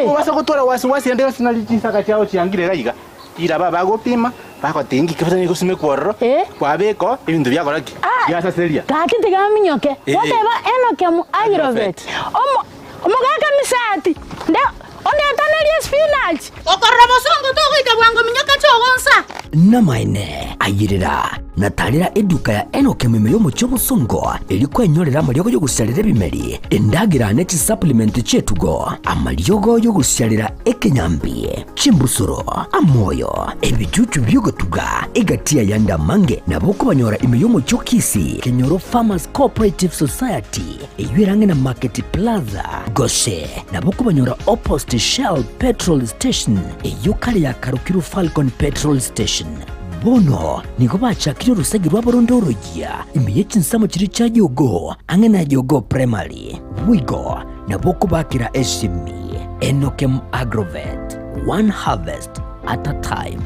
Ubasa kutora wasi ende sinalitisaka chao chiangirera iga. Ira baba gopima bako tengi kifanya kusime kworo. Kwa beko ibintu byakoraki. Yasa seria. Kakiti kaminyoke. Whatever Enoke mu Agrovet. Omogaka misati. Nde onde atanelia spinach. Okorobosongo togoita bwango minyoka chogonsa. Namaine ayirira natalira eduka ya Enoke mimero mu cyobusongo eliko enyorera amalyogo yo gusalira bimeri endagira neti supplement chetugo amalyogo yo gusalira ekenyambi chimbusuro amoyo ebicucu byogotuga egatia yanda mange naboko banyora imiyomo cyokisi Kenyoro Farmers Cooperative Society eyirange na Market Plaza Goshe naboko banyora opposite Shell Petrol Station eyokali ya Karukiru Falcon Petrol Station bono niko bachakira urusagi rwaborondorogia imiye chinsamo chiri cha yogo angena yogo primary wigo naboko bakira eshimi Enoke Agrovet, one harvest at a time.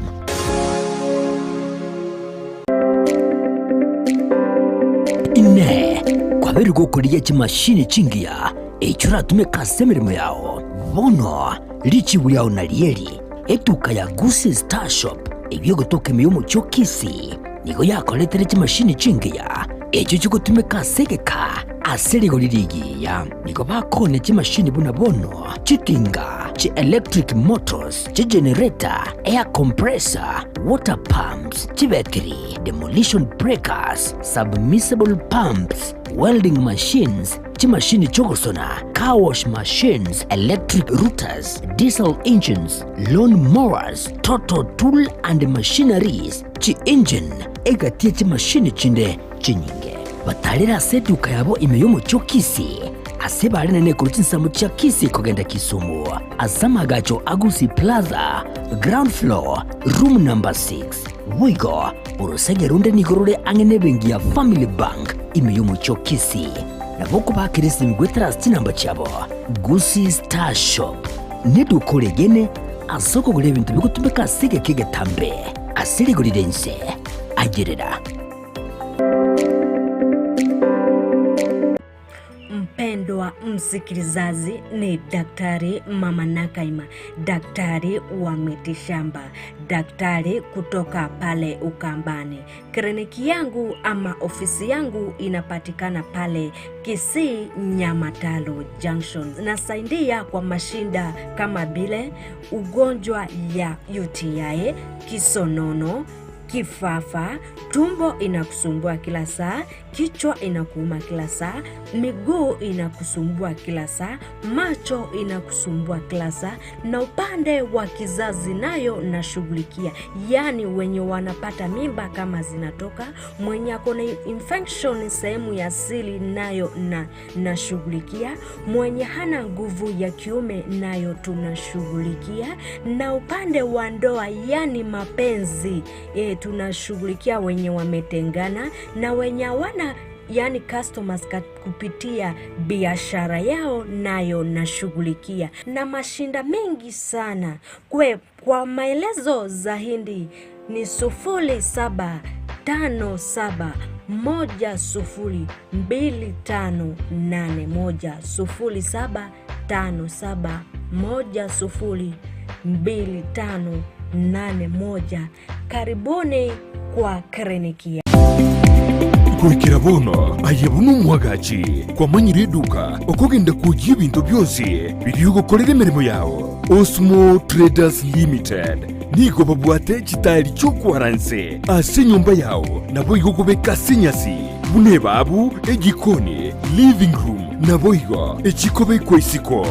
Ine kwa beri gukuriye chimashini chingia echura tume kasemirimo yao bono lichi buri yao nalieri etuka ya Gusi Star Shop ibyo gotoka imiyomo cyokisi niko yakoletere chimashini chingia echo chiko tume kasegeka aserigo lirigiya niko bakone chimashini buna bono chikinga chi electric motors chi generator air compressor water pumps chi battery demolition breakers submersible pumps welding machines chi machine chogosona car wash machines electric routers diesel engines lawn mowers total tool and machineries chi engine egatie chi machine chinde chinyinge batalira seduka yabo imiyomo cyokisi asebare nene kurutinsamu cha kisi kogenda Kisumu asamagacho Agusi Plaza ground floor room number 6 wigo urusenge runde nigorore angene bengi ya Family Bank imiyomo cyokisi naboko bakirisi migwetrust namba cyabo Gusi Star Shop nidukoregene asoko gure bintu bigutumeka sige kigetambe asiri guridense agerera. Mpendwa msikilizaji, ni Daktari Mama Nakaima, daktari wa mitishamba, daktari kutoka pale Ukambani. Kliniki yangu ama ofisi yangu inapatikana pale Kisii Nyamatalo Junction. Nasaidia kwa mashinda kama bile ugonjwa ya UTI, kisonono, kifafa, tumbo inakusumbua kila saa, kichwa inakuuma kila saa, miguu inakusumbua kila saa, macho inakusumbua kila saa, na upande wa kizazi nayo nashughulikia. Yani wenye wanapata mimba kama zinatoka, mwenye akona infection sehemu ya siri nayo nashughulikia, mwenye hana nguvu ya kiume nayo tunashughulikia, na upande wa ndoa yani mapenzi tunashughulikia wenye wametengana na wenye wana yani customers kupitia biashara yao nayo nashughulikia, na mashinda mengi sana. Kwa maelezo zaidi ni 0757102581 0757102581. Karibuni kwa kliniki. Kurikira bono ayebunu mwagachi kwa manyire duka okogenda kujya ibintu byose biriyo gukorera imirimo yawo. Osmo Traders Limited niko babwate kitali cyo kwaranse ase nyumba yawo nabo igokobeka sinyasi bune babu egikoni living room nabo igo ekikobe kwesiko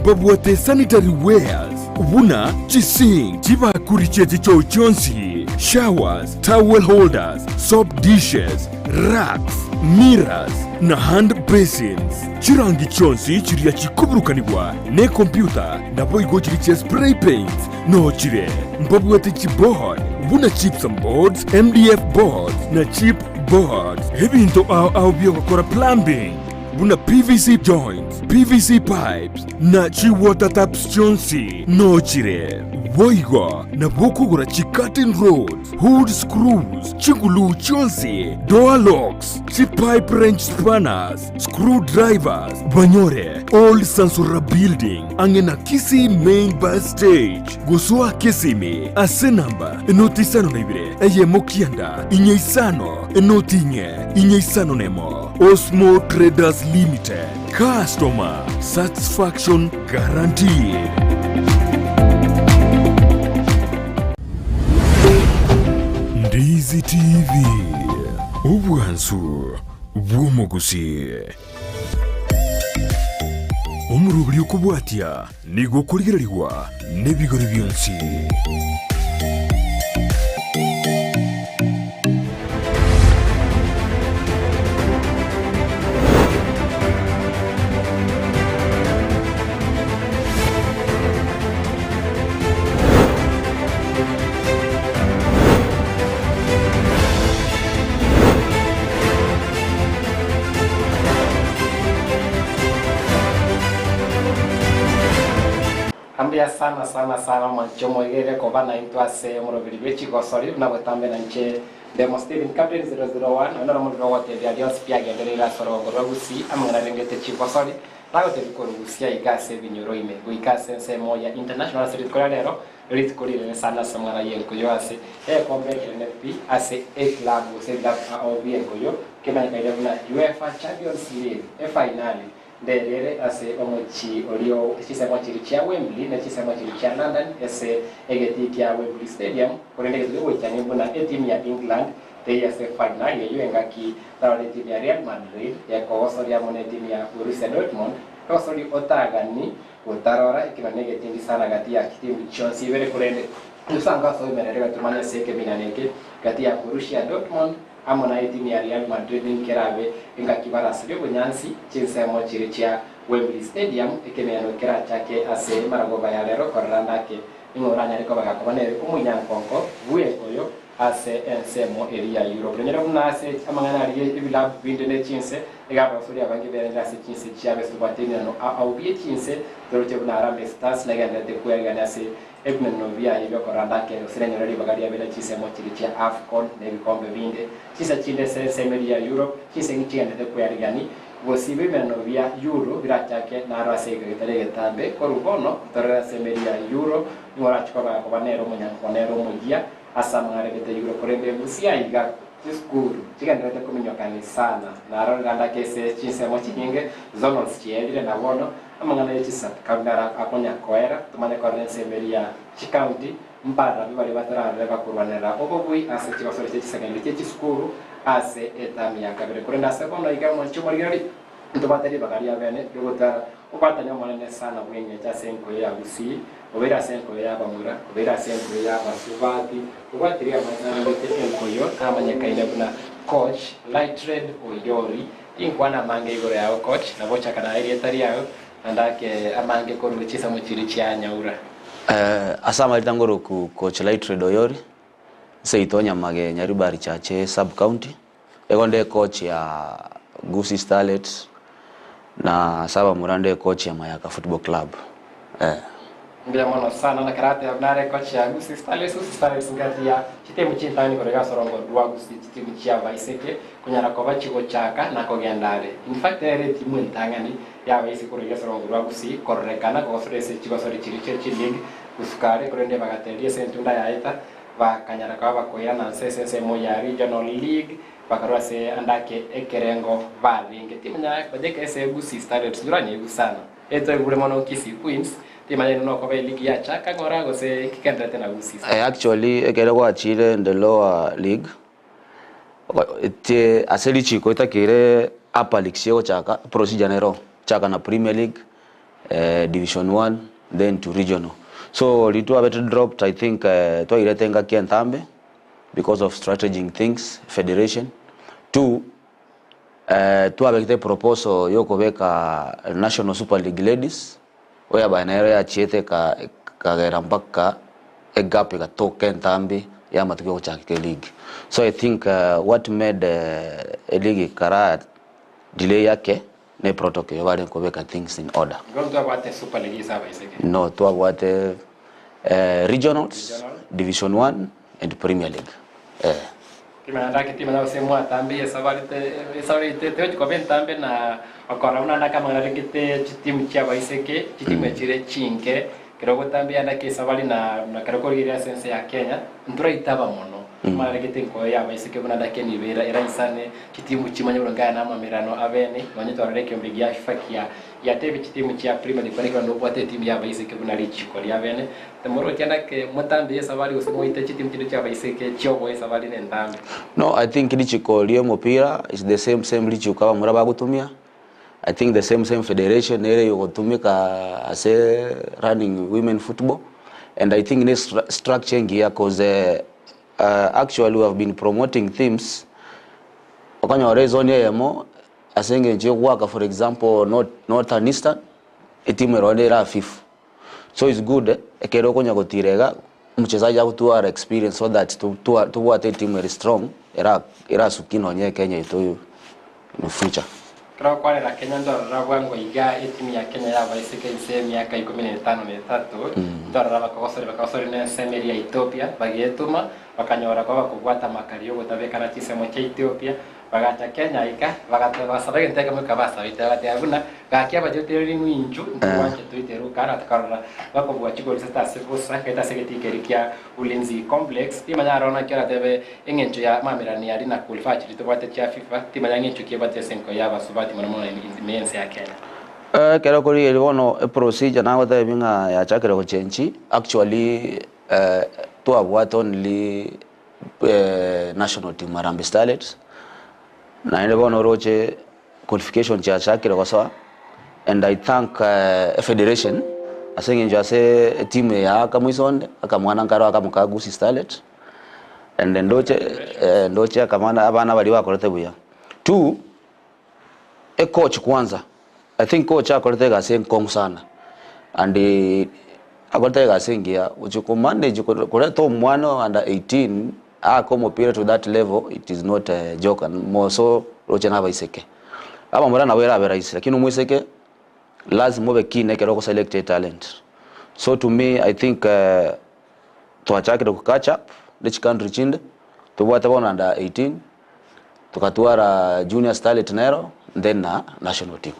babwate sanitary wares ubuna chising chibakuriche cyo cyonsi showers towel holders soap dishes racks mirrors na hand basins chirangi chonsi chiriya chikuburukanibwa ne computer nabo igo chiriche spray paint no chire mbabwate chiboard buna gypsum boards MDF boards na chip boards ebintu au byokora plumbing buna PVC joints PVC pipes na chi water taps chonsi no chire Boiga na bokugura Chikatin Roads, Hood Screws, Chingulu Chonsi, Door Locks, Chipipe Wrench Spanners, Screwdrivers, Banyore, Old Sansura Building, Angena Kisi Main Bus Stage, Gusua Kisimi, Asenamba, Enotisano Nebre, Eye Mokianda, Inyeisano, Enotinye, Inyeisano Nemo, Osmo Traders Limited, Customer Satisfaction Guaranteed. Ndizi TV, obwansu bw'omugusi. Omurubiri okubwatya nigo kuligirirwa n'ebigori byonsi. Ambia sana mwanchomo igere ko bana into ase murobiri bechi go sorry na botambe na nche demo Steven Captain 001 onora mu ro wote ya Dios pia gendere la soro go rusi amana rengete chi go sorry lago te ko rusia igase binyoro ime uikase se moya international street koralero rit korire sana samara yenko yo ase kombe NFP ase club se da o bien ko yo ke bana ka na UEFA Champions League finali Dere ase omochi olio chisema chirichia Wembley na chisema chirichia London ese egeti ya Wembley Stadium kurende kidogo cyane mbona team ya England they ase final ya yuengaki tawale team ya Real Madrid ya kosori ya mone team ya Borussia Dortmund kosori otagani utarora ikinanege tindi sana gati ya team Chelsea vere kurende usanga so imerere tumanya seke binaneke gati ya Borussia Dortmund amona team ya Real Madrid nkerabe ingakibara sibyo bunyansi chinsemo chirichia Wembley Stadium ikemeno kera chake ase maragoba ya lero koranda ke ingoranya ariko bagakobane umunyankonko buye koyo ase ensemo area Europe nyera munase amangana ari ibila bindene chinse igaba suri abangi berenda ase chinse chiabe subatini no au bie chinse doroche bunara Stars legenda de kuerga ase ebne novia ibyo koranda ke usirenyo rali bagari ya bela chisemo chirichia AFCON ne bikombe binde chisa chinde se area Europe chise ngichende de kuerga ni Wosibe menovia euro birachake na arase gitare getambe korubono torera semeria euro ngora chikoba kobanero munyankonero mugia asa mangare gete euro korembe musia iga diskuru chigandira te kuminyokani sana na aranda kese chinsemo chinyinge zonos chiedire na bono amangana yechisa kabara akonya koera tumane korene semeria chikaunti mbara bibali batara reba kurwanera obobui ase chibasore chisagende chiskuru ase etamia kabere kurenda sekondo igamo chumorigari ndobateri bagaria bene yogota ubatanya mwanene sana bwenye cha senko ya usi obera senko ya bamura obera senko ya basubati ubateri amazana bete enkoyo amanya kaina kuna coach Lightred Oyori inkwana mange igoro yao coach na bocha kana area tari yao andake amange koru chisa muchiri cha nyaura asama litangoro ku coach Lightred Oyori seitonya mage nyaribari chache sub county egonde coach ya Gusii Starlets na saba murande coach ya Mayaka Football Club mbia mono sana na karate abnare coach ya Gusii Starlets ngati ya chitemu chintani korega sorongo dwa Gusii chitemu chia baiseke kunyara koba chiko chaka na kogendare in fact ere timu ntangani ya baisi korega sorongo dwa Gusii korrekana ko frese chiko sori chiriche league kusukare korende bagatelia sentunda ya eta bakanyara kwa bakoyana sese moya regional league bakarwa se andake ekerengo valley ngetimanya badeke ese Gusii Starlets duranye gusana eto egure mono Kisii Queens timanya no ko league ya chaka ngora go se kikenda tena Gusii actually ekerengo achile in the lower league ite aseli chiko itakire upper league sio chaka Pro Janeiro chaka na Premier League Division 1 then to regional so litu abete dropped I think to iretenga kientambe because of strategic things federation to avec the proposal yoko beka National Super League ladies oya banero ya chiete ka gera mpaka egape ka token tambi ya matukio cha league so I think what made a league kara delay yake ne protocol wale ko beka things in order gonto abate Super League saba iseke no to abate regionals, Division 1 and Premier League. Kimana kitima na sema tambi sabari te kwa bentambe na akora una kama ngakite timu cha baiseke timu chire chinke kirogo tambi andake sabari na kiroko ile sense ya Kenya ndura itaba mono mara kite ko ya baiseke buna ndake ni bera era isane timu chimanya uranga na mamirano avene nonye twareke mbigi ya FIFA ya tebe timu cha Premier League kwa ndo bote timu ya baiseke buna lichi ko ya avene temoro tianda ke mutambi sabari usimo ite timu cha baiseke chobo sabari ne ndambi. No, I think lichiko liyo mupira is the same lichi ukawa muraba gutumia. I think the same federation ere yogotumika as running women football, and I think this structure here cause actually we have been promoting themes okanya reason yemo asenge nje work for example northern eastern etimu rodera FIFA, so it's good ekero konya gotirega mchezaji akutua experience so that tuwate team very strong era sukino nye Kenya ito in future. Kwa kwa la Kenya ndo rawango iga timu ya Kenya ya baiseke ise miaka 15 ndo bakosori na semeri ya Ethiopia bagietuma bakanyora kwa kubwata makaliyo gotabekana kisemo cha Ethiopia bagacha Kenya ika bagasabage nteka mukabasa itagate abuna gakia bajotereri mwinju ndwanje tuiteru kana takarora bakobwa chiko sita sebusa kaita segetikerikia ulinzi complex timanya rona kera tebe engencho ya mamirani yari na kulfachi litobate cha FIFA timanya ngencho kiebate senko ya basubati mwana imense ya Kenya. Kero kuri elibono procedure na wata binga ya chakere ko chenchi actually to abwat only national team Harambee Starlets na elibono roche qualification cha chakere ko sawa, and I thank federation asenge njase team ya kamwisonde akamwana ngaro akamukagusi Starlet and then ndoche akamana abana bali bakorete buya. 2 coach kwanza, I think coach akortega senkong sana and akortega sengia uchuko manage kureto mwana under 18 akomo period to that level, it is not a joke and more so roche na baiseke aba mura na wera beraisi lakini umwiseke lazima ube kine kero ko select talent. So to me I think tuachake to catch up which country chinde tubwata bona under 18 tukatuara junior starlet nero then na national team.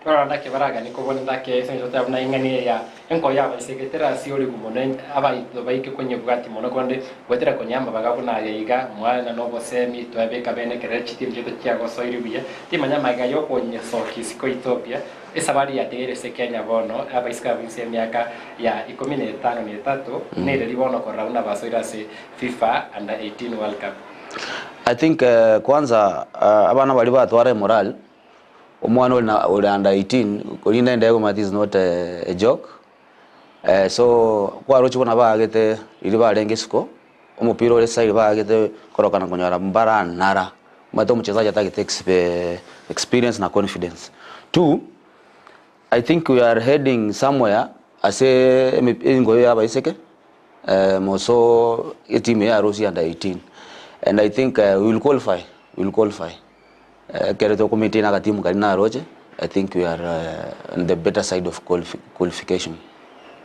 Ora ndake baraga niko bona ndake senjo tabuna ingani ya enko ya basekretera sioli gumono aba baike kwenye bwati mono konde wetera konyamba bagabuna yiga mwana no bosemi twabeka bene kerechi tim jeto kyago soiri biya timanya maga yo konye soki siko Ethiopia esabari ya tere se Kenya bono aba iska vinse miaka ya 15 ne reli bono ko rauna basoira se FIFA under 18 World Cup. I think kwanza abana bali batware moral omwana uli under 18 kulinda ndego mati is not a joke. So kwa rochi bona bagete ili barengesiko omupira ole side bagete korokana konyara mbara nara mato mchezaji atagete experience na confidence. 2 I think we are heading somewhere ase ngoyo ya baiseke moso team ya Rosi under 18 and I think we will qualify. Kereto committee na katimu kalina roche. I think we are on the better side of qualification.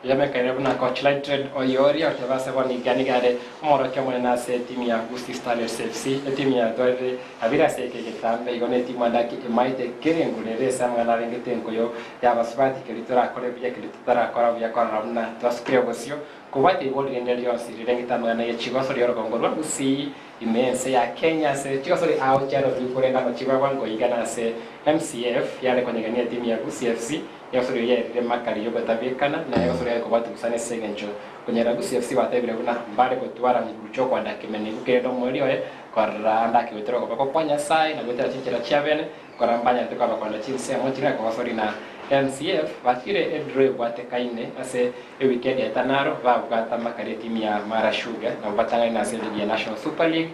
Yame kairebu na coach Lighted Oyori atavasa wani gani gare moro kama na se timu ya Gusti Starlets FC timu ya Dore abira se ke kitambe igone timu ndaki maite kerengulere samana rengete nkoyo ya basbati kilitora kole bya kilitora kora bya kora na toskrevosio kubati goli ndelio siri rengita mwana ya chigoso lyo gongorwa Gusi imense ya Kenya se chigoso li out charo tukorenda machiba wango igana se MCF yale kwenye gania timu ya Gusi FC yosoro ye remakali yoba tabekana na yosoro ye kubatu kusane segencho kwenye Gusi FC watabire kuna mbare kutwara migucho kwa ndakimeni ukendo mwelio kwa ndaki wetero kwa kwanya sai na wetera chichira chiavene kwa rambanya tukaba kwa chinse mochira kwa wasori na MCF batire edre watekaine ase weekend ya tanaro va ugata makare timu ya Mara Sugar na batanga na sele ya National Super League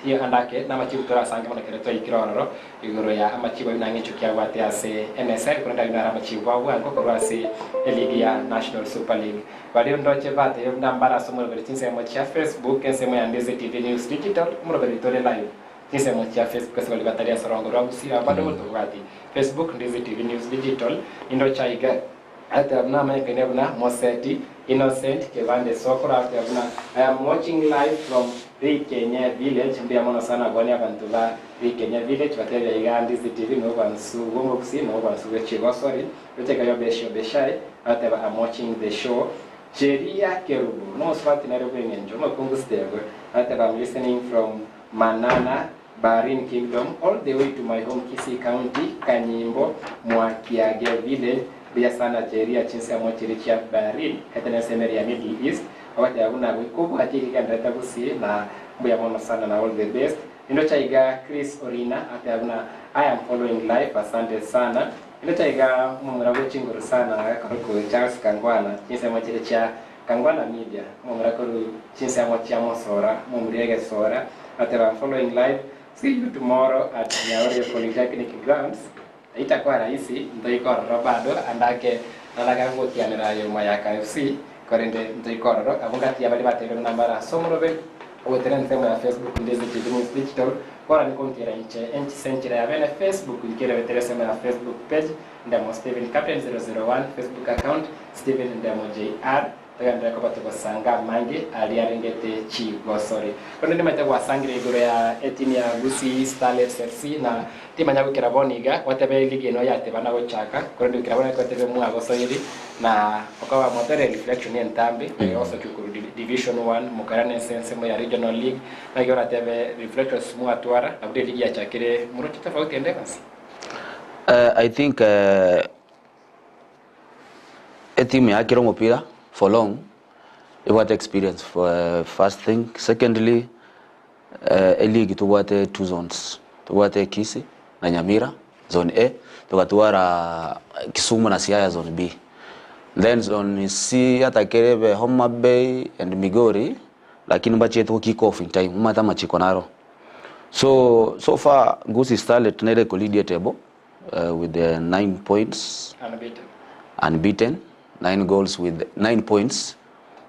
tia andake na machibu tora sanga mana kereto ikiroro igoro ya amachibu inangecho kya wate ase NSL kwenda ina amachibu wa ngo kwa ase league ya National Super League walio ndoche bate yonda mbara somo le tinse mo cha Facebook semo ya Ndeze TV News Digital mo le tole live tinse mo cha Facebook semo le bataria sorongo ro usira bado mo tokati Facebook Ndeze TV News Digital indo chaiga atabna makenebna Moseti Innocent Kevande Sokora atabna I am watching live from Kenya village ndia mona sana gwani abantula Kenya village batebya igandi TV no bansu gomokusi no bansu wechigo sorry uteka yo besho beshai ataba I'm watching the show Jeria Kerubu no swati na rebo ngenjo no kungustego ataba I'm listening from Manana Barin Kingdom all the way to my home Kisii County Kanyimbo Mwakiage village bia sana Jeria chinsi ya mochirichia Barin katana semeri ya Middle East wakati hakuna wikubu hakiki kandata kusi na mbuya mono sana na all the best ino chaiga Chris Orina ati hakuna I am following live asante sana ino chaiga mumurago chinguru sana karuku Charles Kangwana chinsi ya mochirichia Kangwana Media mumurago chinsi ya mochia mosora mumuriege sora ati I am following live. See you tomorrow at Nyaoria Polytechnic Grounds. Itakuwa rahisi ntoikororo bado andake nalaga ngotianira yo Mayaka FC korende ntoikororo abungati abali batebe nambara somorobe ogotere ntemo ya Facebook ndeze News Digital kora nikontira enchi century ya bene Facebook ikere betere sema ya Facebook page ndamo Steven Captain 001 Facebook account Steven ndamo JR Tagandra ko batoko sanga mange ali arengete chi go sorry kono ndi mate kwa sangire igoro ya etini ya Gusii Starlets FC na tima nyago kiraboniga watebe ligi no yate bana go chaka kono ndi kirabona ko tebe mu ago sorry na okawa motere reflection en tambi also kukuru division 1 mukarane sense mo ya regional league na yora tebe reflectors mu atwara abde ligi ya chakire murochi tofauti endevas. I think team ya kiro mupira for long, what experience for first thing. Secondly, a league to what 2 zones, to what Kisii na Nyamira zone A, to what Kisumu na Siaya zone B. Then zone C atakerebe Homa Bay and Migori, lakini bache to kick off in time, umata machikonaro. So far Gusii Starlets nere collegiate table with the 9 points. Unbeaten. 9 goals with 9 points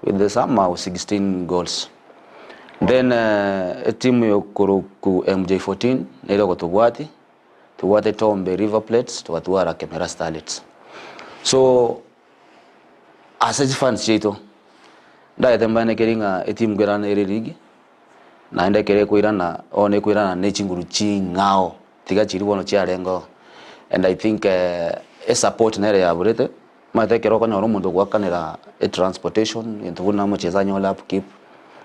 with the somehow 16 goals. Then a team yokuruku MJ14 nero kutugwati tuwate Tombe River Plates tuwatuara Kemera Starlets. So as a fans chito nda yatembane keringa a team gerana ere ligi na enda kere kuirana one kuirana nechinguru chi ngao tiga chiri wono chia rengo and I think a support nere ya burete mate kero konya romundo gwakanira a transportation into buna mocheza nyola upkeep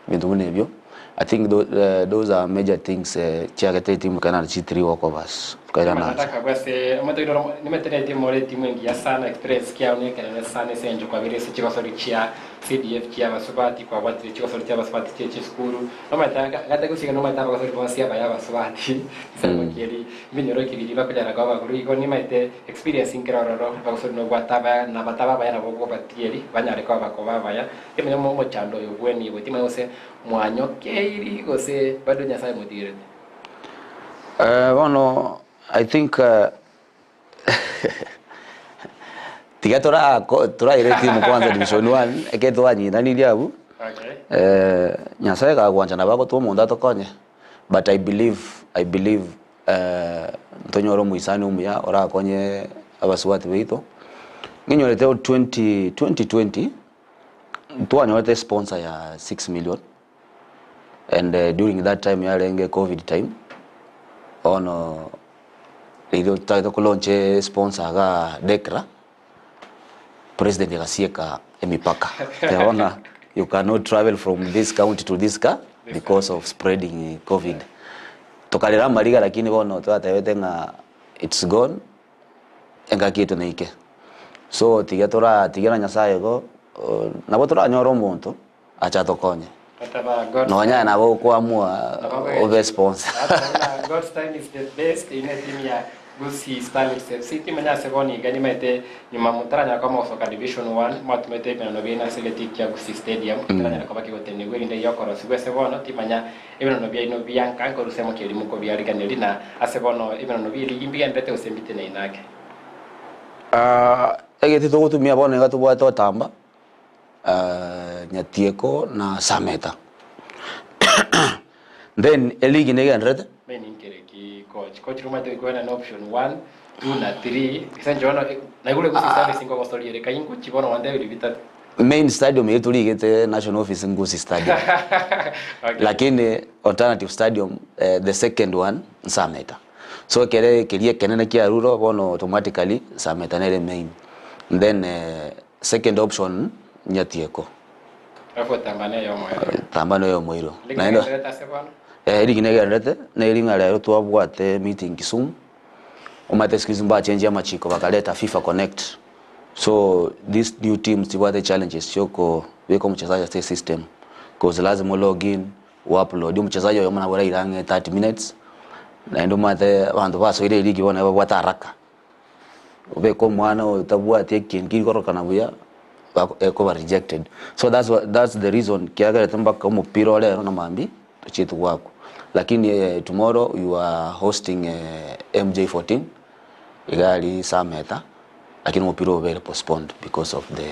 bintu bunebyo. I think those are major things chiagete team kana chi3 wako bas kaira na nataka kwese amato nimetere timu ile timu ingi ya sana experience kia uneka na sana senjo kwa vile sichiko sori chia CDF kia basubati kwa watu sichiko sori chia basubati chia skuru nomataka ngata kusika nomataka kwa sori bonsia baya basubati sema kiri minyoro kibiri bakujana kwa bakuru iko ni maite experience inkerororo basori no gwataba na bataba baya na bogo batieri banyare kwa bakoba baya kemenya mo chando yobweni wetima yose mwanyo keiri gose bado nyasa mudire bueno I think tiga tora ile timu kwanza division 1 eketo anyi nani liabu nyasa ka kwanja na bako to monda to konye but I believe ntonyoro muisani umuya ora konye abasuwati beito nginyorete 2020 tuanyorete sponsor ya 6 million and during that time ya lenge COVID time ono ile taito kulonche sponsor ga Dekra president yakasieka emipaka taona you cannot travel from this county to this because of spreading COVID tokalera maliga lakini bono twatawetenga it's gone enga kieto neike so tigera nyasaye go nabotora nyoro muntu acha tokonye no wanya na bo kuamua over sponsor God's time is the best in a team ya Gusii Starlets FC team nya segoni gani mete nyuma mutaranya kama osoka division 1 matumete pena novena select ya Gusii Stadium mutaranya kama kigoteni gwiri nde yokoro sigwe sebono timanya ebeno no bia ino bianka ko rusemo kiri muko bia riganeli na asebono ebeno no bia ligimbia ndete usembite na inake egeti to gutumia bono ngatu bwa to tamba Nyatieko na Sameta then eligi nege andrete meni inkereki coach rumate iko na option 1 2 na 3 kisenje wana na igule gusi service ngo gosoriere kayingo chibono wande bili bitatu main stadium yetu ligete national office Ngusi stadium. Okay. Lakini alternative stadium the second one Sameta. So kere kenene kia ruro bono automatically Sameta nere main. And then second option Nyatieko. Hapo Tambano yo moiro. Naendo. Ligine rete na ilinga lero twabwate meeting Kisumu. Omate skizumba change ya machiko bakaleta FIFA Connect. So these new teams the challenges yoko weko mchezaji stay system cause lazima login upload mchezaji wa mwana bora irange 30 minutes na ndo mate bantu baso ile ligi bona bata haraka weko mwana utabua take ngiri koroka na buya eko rejected. So that's the reason kiaga tamba kama piro leo na mambi chitu wako lakini tomorrow you are hosting MJ14 igali Sameta lakini mpira ule postponed because of the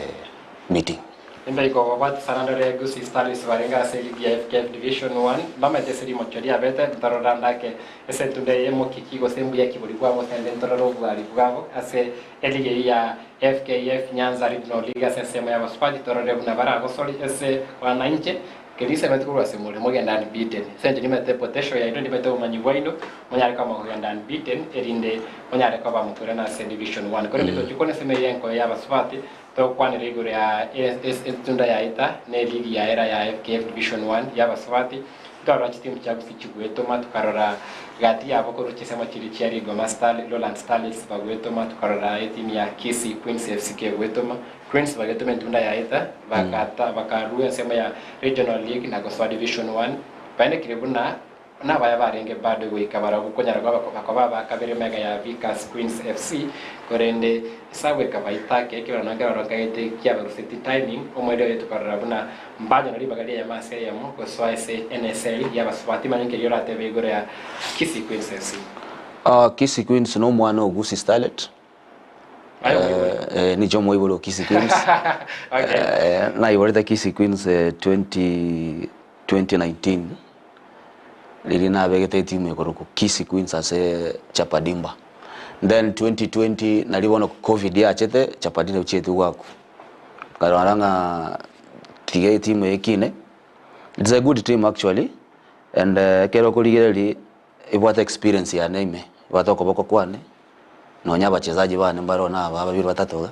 meeting. Ndio iko watu sana ndio Gusi Stars warenga ligi ya FKF Division 1 mama tesiri mochoria bete taroranda ke ese tunde yemo kikigo sembu ya kibuli kwa mosende tororo bwali bwabo ase ligi ya FKF Nyanza Regional League ase sema ya wasipati torore bunabara gosoli ese wananchi kelisa metukuru asemule mogenda unbeaten senje nimete potential ya ndo nimete umanyibwaino monyare kama mogenda unbeaten erinde monyare kaba mukure na Division 1 kore bito chukone sema yenko ya baswati to kwane rigore ya tunda ya ita ne ligi ya era ya FKF Division 1 ya baswati Toro chitimu cha kusichugweto matukarora gati ya boko ruchisema chirichiari Goma Star Lowland Starlets bagweto matukarora timu ya Kisii Queens FC kegweto Queens bagweto mentunda ya ita bakaruya sema ya Regional League na Goswa Division 1 baende kiribuna na baya barenge bado gwikabara gukonyara bakaba bakabere mega ya Vikas Queens FC korende sawe kabaitake ekira nangara rongagete kya velocity timing omwede yetu karabuna mbaje na libagalia ya mase ya moko swaise NSL ya baswati manyenge yora tebe gore ya Kisii Queens FC. Kisii Queens no mwana Gusi Starlet. Ni jomo ibolo Kisii Queens. Okay. Na iworeta Kisii Queens 2019 lilina begete timu yako Kisii Queens ase Chapadimba. Then 2020 nalibona COVID ya chete Chapadimba uchetu wako. Karwaranga tige timu yekine. It's a good team actually and kero kuligeli ibwata experience ya neme. Watoko boko kwane. Nonya bachezaji bane mbaro na babiri batatu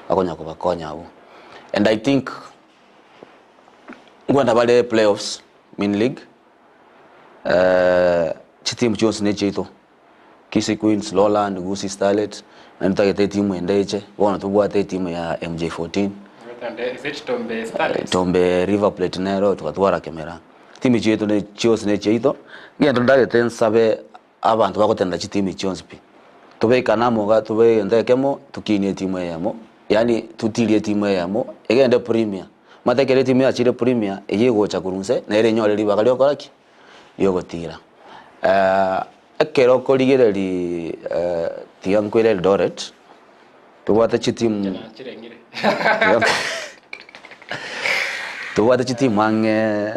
bakonya kubakonya abo. And I think ngwanda bale playoffs min league chitimu chonse necheito Kisii Queens Lowland Gusi Starlet na nitagete timu endeche bona tubwate timu ya MJ14 Tombe River Plate Nero tukatwara kamera timu cheito ne chonse necheito ngendo ndagete nsabe abantu bakotenda chitimu chonse pi tobe kanamo ga tobe ndekemo tukinie timu yamo yani tutilie timu yamo egende premier matekere timu ya chire premier eyego chakurunse na ere nyore liba kalio koraki yogotira ekero koligereri tiankwele Eldoret tubwate chitimu tubwate chitimu ange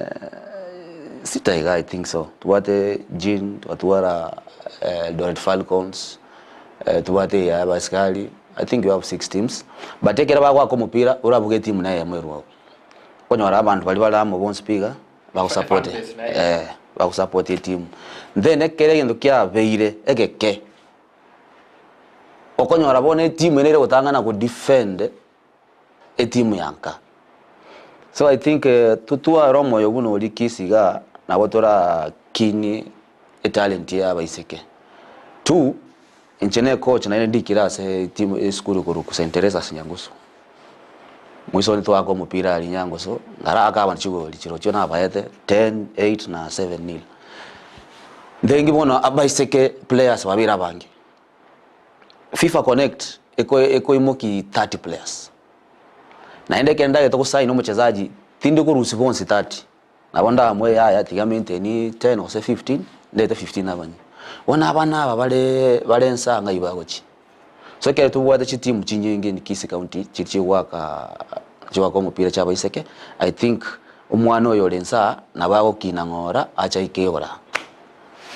sitaiga I think so tubwate Jean twatwara Eldoret Falcons tubwate ya Baskali I think you have 6 teams but ekera bagwa ko mupira urabuge timu naye mweru konyora abantu bali balamo bonspiga bakusupport bakusupport team then ekere yendo kya beire egeke okonyora bone team enere gutangana ku defend team yanka. So I think tutua romo yobuno likisiga na botora kini talent ya baiseke 2 engineer coach na ndikira se team school ko kusentereza sinyanguso mwiso ni twako mupira ali nyangoso ngara akaba nchigo lichiro chona abayete 10-8 na 7-0 ndengi bona abaiseke players babira bangi FIFA Connect eko imoki 30 players na ende kenda yeto kusaini umuchezaji tindi ku response 30 na bonda amwe ya tigamente ni 10 or 15 ndete 15 abanye wana abana aba bale nsanga ibagochi so kere tubuwate chitimu chinyingi ni Kisii County chichiwaka chiwako mupira chaba iseke I think umwana oyo lensa nabako kinangora acha ikeora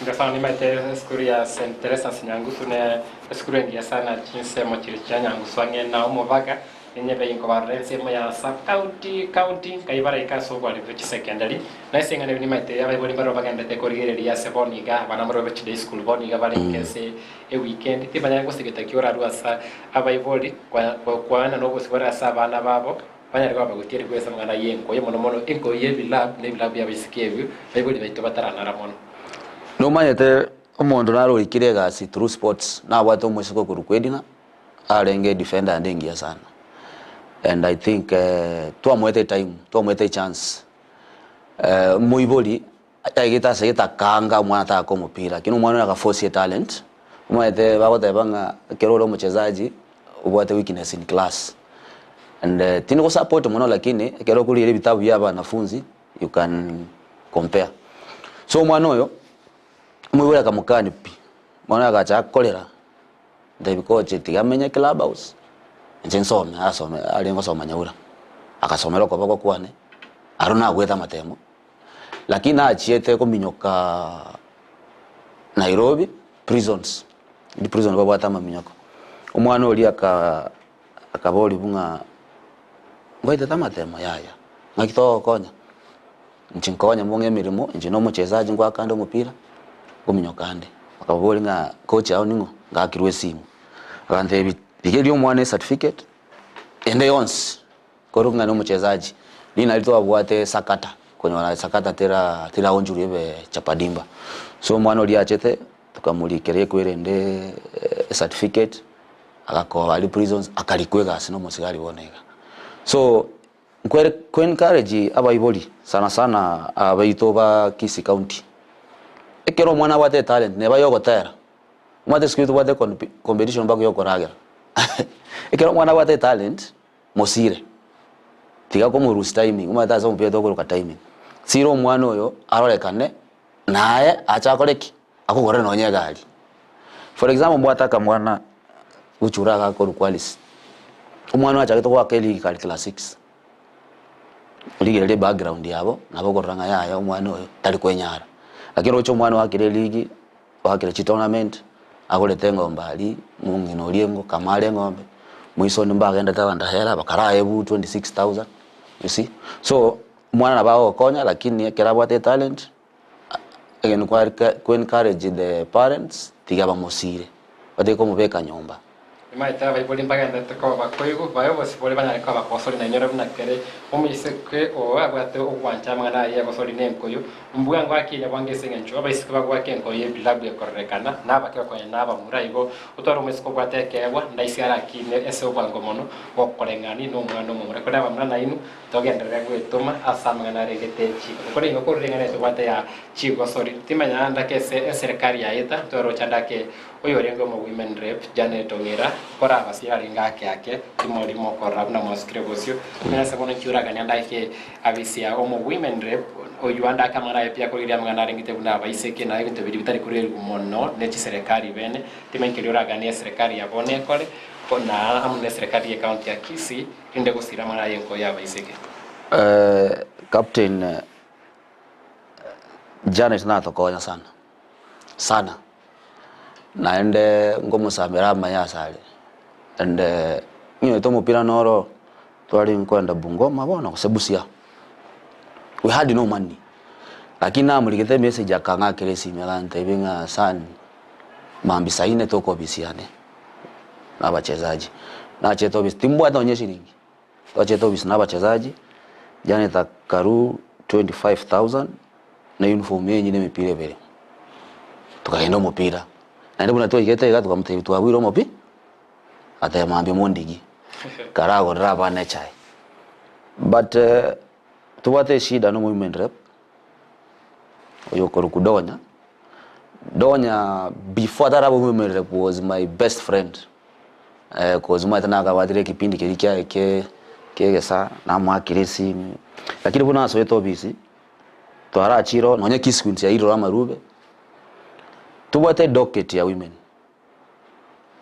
ngafani mate skuria St. Teresa Sinyangusu ne Skuru ngia sana chinse mo chirichanya nguswange na umuvaka enye be inko barense mo ya sub county kaibara ikaso kwa level secondary na isenga ne nimate ya bali baro baganda te korigereria se boniga bana maro bechi day school boniga bali kese e weekend tibanya gusigeta kiora ruasa abaiboli kwa na no gusibora sabana babo banyari kwa bagutiri kwesa mwana yenko yemono mono enko ye bilab ne bilab ya bisikebyo baiboli baito batarana ramono no manyete omondu narorikire gasi through sports na bwato musiko kurukwedina arenge defender ndengia sana. And I think twamwete chance muiboli agita segeta kanga mwana ta ko mupira kinu mwana aka force talent mwete bagote banga keroro mchezaji ubwate weakness in class and tiniko support mwana lakini kero kuli ile vitabu ya wanafunzi you can compare so mwana oyo muiboli akamukani pi mwana akacha kolera ndabi coach tigamenya club house nsome asome alingo soma nyaura akasomera kwa bako kwane arona gweta matemo lakini achiete kuminyoka Nairobi prisons di prison baba atama minyoko umwana oli akaboli bunga ngwaita tamatemo yaya ngakito konya nchinkonya munge mirimo njino muchezaji ngwa kande mupira kuminyoka ande akaboli nga coach ao ningo ngakirwe simu akante bigeli omwana certificate ende yonse korunga no mchezaji nina alitoa bwate sakata kwenye wana sakata tera onjuri be chapadimba so mwana oli achete tukamulikere kwerende certificate akako ali prisons akalikwega sino musigari boneka so encourage abaiboli sana abaito ba Kisi County ekero mwana wate talent ne bayo gotera mwate script wate competition bako yokoraga ekero mwana wate talent mosire tiga ko mu timing umata zo mpia toko ka timing siro mwana oyo arorekane naye achakoreki akugore nonye gali for example mwataka mwana uchuraga ko qualis umwana acha to kwa keli ka class 6 ligere background yabo nabo koranga yaya umwana oyo tali kwenyara lakini ocho mwana wakire ligi wakire chi tournament akolete ngombali mungino liengo kamale ngombe mwiso nimba agenda tawanda hela bakaraye bu 26,000 you see so mwana nabao konya lakini kerabwate talent again kwa encourage the parents tigaba mosire bate ko mubeka nyomba maita baiboli mbaganda toko bakoigo bayo bosibole bana ko bakosori na nyoro buna kere omiseke o abate ogwancha mwana ye bosori nenkoyo mbuga ngwakile bwangesenge ncho abaisike bagwake nkoye bilabu ekorekana nabake ko naba muraigo utoro mesiko bwatekebwa ndaisiara kine ese obwango mono bokorengani no mwana no mumure koda bamwana inu togendera gwetuma asamwa na regetechi kore ngo korengana to bwate ya chigo sori timanya ndake serikali ya eta toro chandake oyo rengo mo women rep Janet Ongera kora abasiari ngake yake timorimo kora na moskrevosio mena sabona kiura kanyanda ke abisia omo women rep oyo anda kamara pia ko iria mwana ringite buna abaiseke na ibintu biri bitari kuri muno nechi serikali bene timenkiriura gania serikali yabone kole kona amne serikali ya county ya Kisii inde gusira mara yenko ya abaiseke captain Janet na tokonya sana naende ngomo samera mayasale and nyo to mupira noro twali nkwenda Bungoma bona kusebusia we had no money lakini amulikete message akanga kelesi melanta ibinga san mambi saine toko bisiane na bachezaji na cheto bis timbo atonye shilingi to cheto bis na bachezaji jana takaru 25,000 na uniform yenye ne mipira vile tukaenda mupira na ndipo natoa igete gato kwa mtebi twabwiro mopi ata mambi mondigi karago raba na chai but tuwate shida no movement rep oyo korukudonya donya before that movement rep was my best friend cause mwa tana kawadire kipindi kilikia kegesa na mwakirisi lakini bona so yeto bisi twara chiro nonye kiskwinti ya iro amarube tuwate docket ya women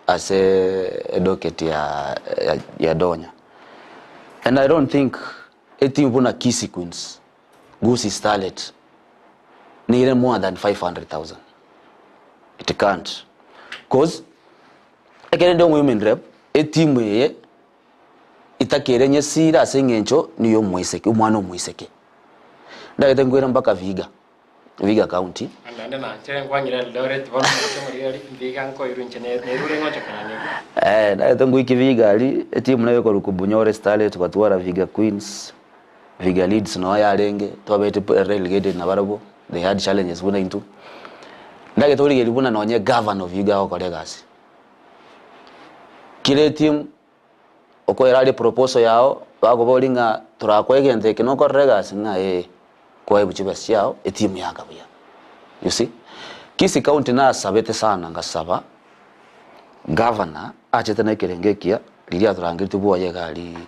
as a docket ya donya and I don't think eti mbona Kisii Queens Gusii Starlet need more than 500,000 it can't cause ekere ndo women rep etimu ye itakere nyesira asengencho niyo mwiseke umwana omwiseke ndagete ngwera mpaka Viga County andande na chere kwanyira Eldoret bono muri Viga nko irunche ne rure ngocho kanani ndagete ngwiki Viga ali etimu nayo ko Bunyore Starlet twatwara Viga Queens Viga Leeds no yarenge twabete relegated na barabo they had challenges buna into ndagete uri gelibuna nonye governor of Viga okolegasi kile team okoerali proposal yao bako bolinga turakwegente kinoko regasi nga kwa buchibasi yao etimu yakabuya you see Kisii County na sabete sana ngasaba governor achete na kerengekia lilia turangiri tubuwa yegali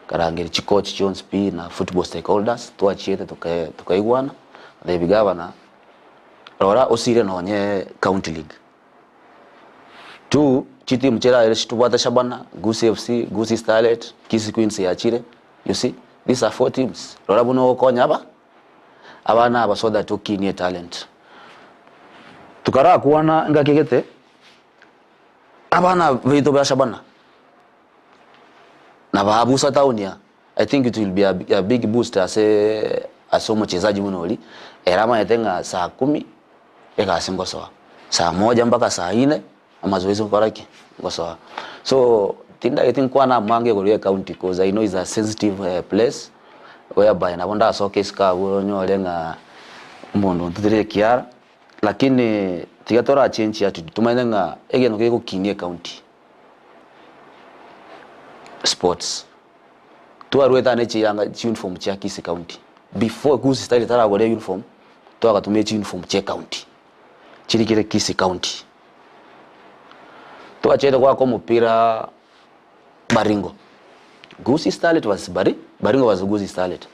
karangiri chikochi Jones P na football stakeholders tuachiete tukaigwana the governor rora osire nonye county league tu chiti mchera ile shitubata Shabana Gusii FC Gusii Starlet Kisii Queens yachire you see these are 4 teams rora buno konya abana abasoda tukinie talent tukara kuona ngakegete abana veito bya Shabana na babusa taunia I think it will be a big boost as mchezaji munoli erama yetenga saa 10 ekasingo sawa saa 1 mpaka saa 4 amazoezi koraki ngosawa so I think kwana mange kwa county because I know it's a sensitive place whereby na bonda soke ska nyolenga mbondo ntire kiara lakini tigatora change ya tumayenga egeno keko kinie county sports tuarweta nechi yanga uniform cha Kisii County before Gusii Starlet tara gore uniform to akatumia uniform cha county chirikire Kisii County to achete kwa mupira Baringo Gusii Starlet was Baringo was Gusii Starlet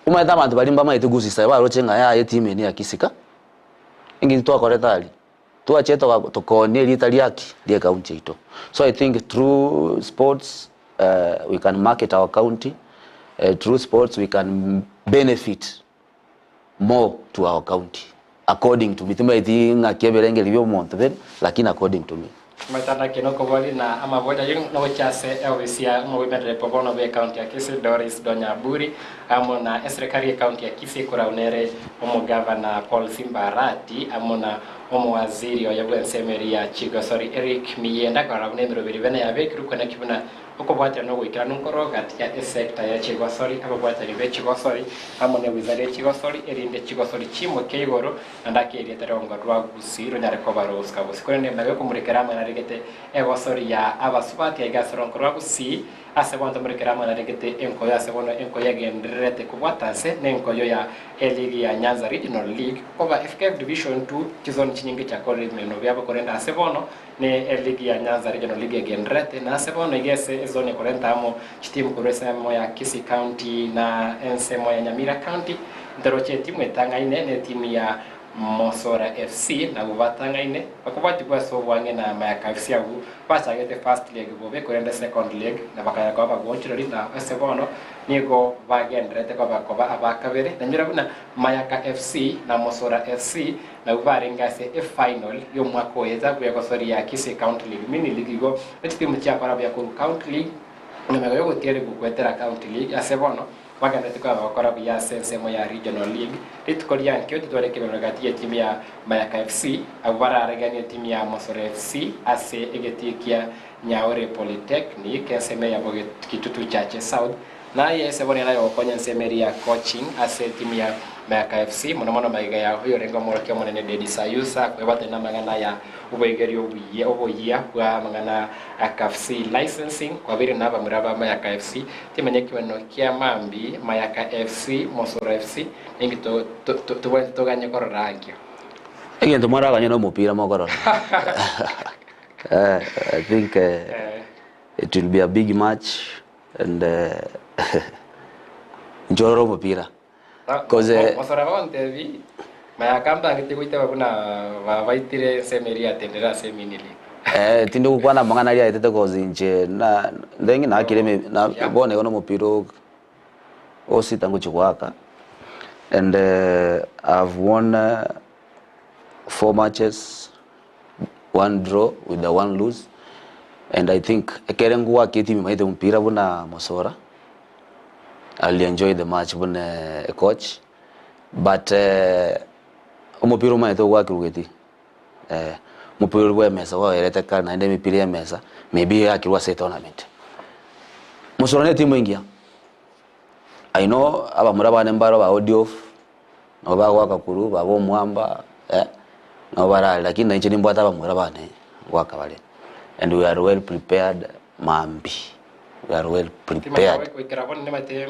umaita abantu barimba maite Gusii Starlet barochenga ya team ni ya Kisika ingi to akoretali to achete to konie litali yaki dia county ito so I think through sports we can market our county through sports we can benefit more to our county according to me tumaiti kebelenge libyo monto lakini according to me matanda kinoko boli na ama boda yung no chase elvisia mo women rep bono be county ya Kisii Doris Donya Buri amona esrekari county ya Kisii kuraunere omo governor Paul Simbarati amona omo waziri oyabwe semeria Chigosori Eric Miyenda karaune mirobiri bene ya bekiru kona kibuna okobwata no gwikira nunkoro gati ya sector ya Chigosori ababwata ribe Chigosori amone wizare Chigosori erinde Chigosori chimo keigoro andake erite rongo rwa Gusii runyare ko baroska busikone nawe kumurekera mwana regete Egosori ya abasubati ya gasorongo rwa Gusii ase bonto murekera mwana regete enkoya ase bono enkoya gendrete kubwatase nenkoyo ya eligi ya Nyanza Regional League over FKF Division 2 kizoni chinyingi cha Korimeno byabo korenda ase bono ne eligi ya Nyanza Regional League gendrete na ase bono igese zone korenda amo chitimu kuresa mo ya Kisii County na ensemo ya Nyamira County ndaroche timu etangaine ne timu ya Mosora FC na bubatangaine bakubati bwaso bwange na Mayaka FC agu bachagete first leg bobe korenda second leg na bakaya kwa bagonchiro rinda ese bono nigo bagendrete kwa bakoba abakabere nanyura buna Mayaka FC na Mosora FC na ubarenga se final yo mwaka oyeza kuyakosori ya Kisii County League mini league go timu cha para ya County League na mega yo tiere kukwetera County League ase bono wakanda tukaba bakora bya sensemo ya Regional League litukoriya nkyo tutware kebero gati ya timu ya Mayaka FC abara regania timu ya Mosora FC ase egetikia Nyaore Polytechnic enseme ya boge kitutu chache South na yese bone nayo konya nsemeri ya coaching ase timu ya Mayaka FC mono maiga ya hoyo rengo morokyo monene Dedi Sayusa kwebate na magana ya ubegerio oboya kwa magana KFC licensing kwa vile naba muraba Mayaka FC timenye kiwano kia mambi Mayaka FC Mosora FC ingi to ganye kororangyo egento mara ganye no mupira mogorora I think it will be a big match and njororo mupira cause Mosora wonte vi Mayaka mba ngitikuita bakuna baitire semeria tendera seminili tinde kukwana mangana ya itete cause nje na ndengi na akire na bone ono mupiro osita nguchikwaka and I've won 4 matches, 1 draw with the 1 lose And I think ekerengu wa kiti mimaite mpira buna Mosora. I'll enjoy the match buna coach. But umupira umaite wa kirugeti. Mupira wa mesa wa erete kana ende mipira ya mesa. Maybe akirwa set tournament. Mosora ne timu ingia. I know aba muraba nembaro ba audio no ba waka kuru ba bo mwamba no bara lakini na nchini mbata ba muraba ne waka bale. And we are well prepared, Mambi. We are well prepared. Kirabon nemate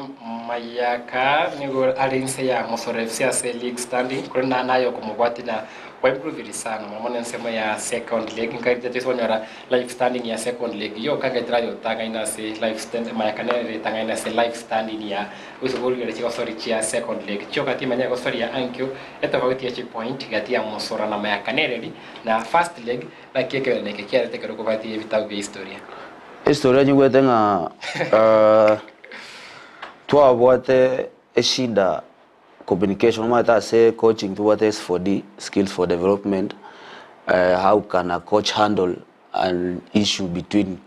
mayaka nigo alinse ya Mosora FC ase league standing kuna nayo kumubati na kwa improve sana mamone nsema ya second league nkaita tisonyora live standing ya second league yo kanga trayo tanga ina se live stand mayaka ne tanga ina se live standing ya usuburi gele chiko sorry chia second league choka timanya ko sorry ya ankyo eta vauti ya point gati ya Mosora na mayaka ne na first league la keke ne keke te ko vati evitau be historia nyingwe tenga twa bote eshida communication mata say coaching to what is for the skills for development. How can a coach handle an issue between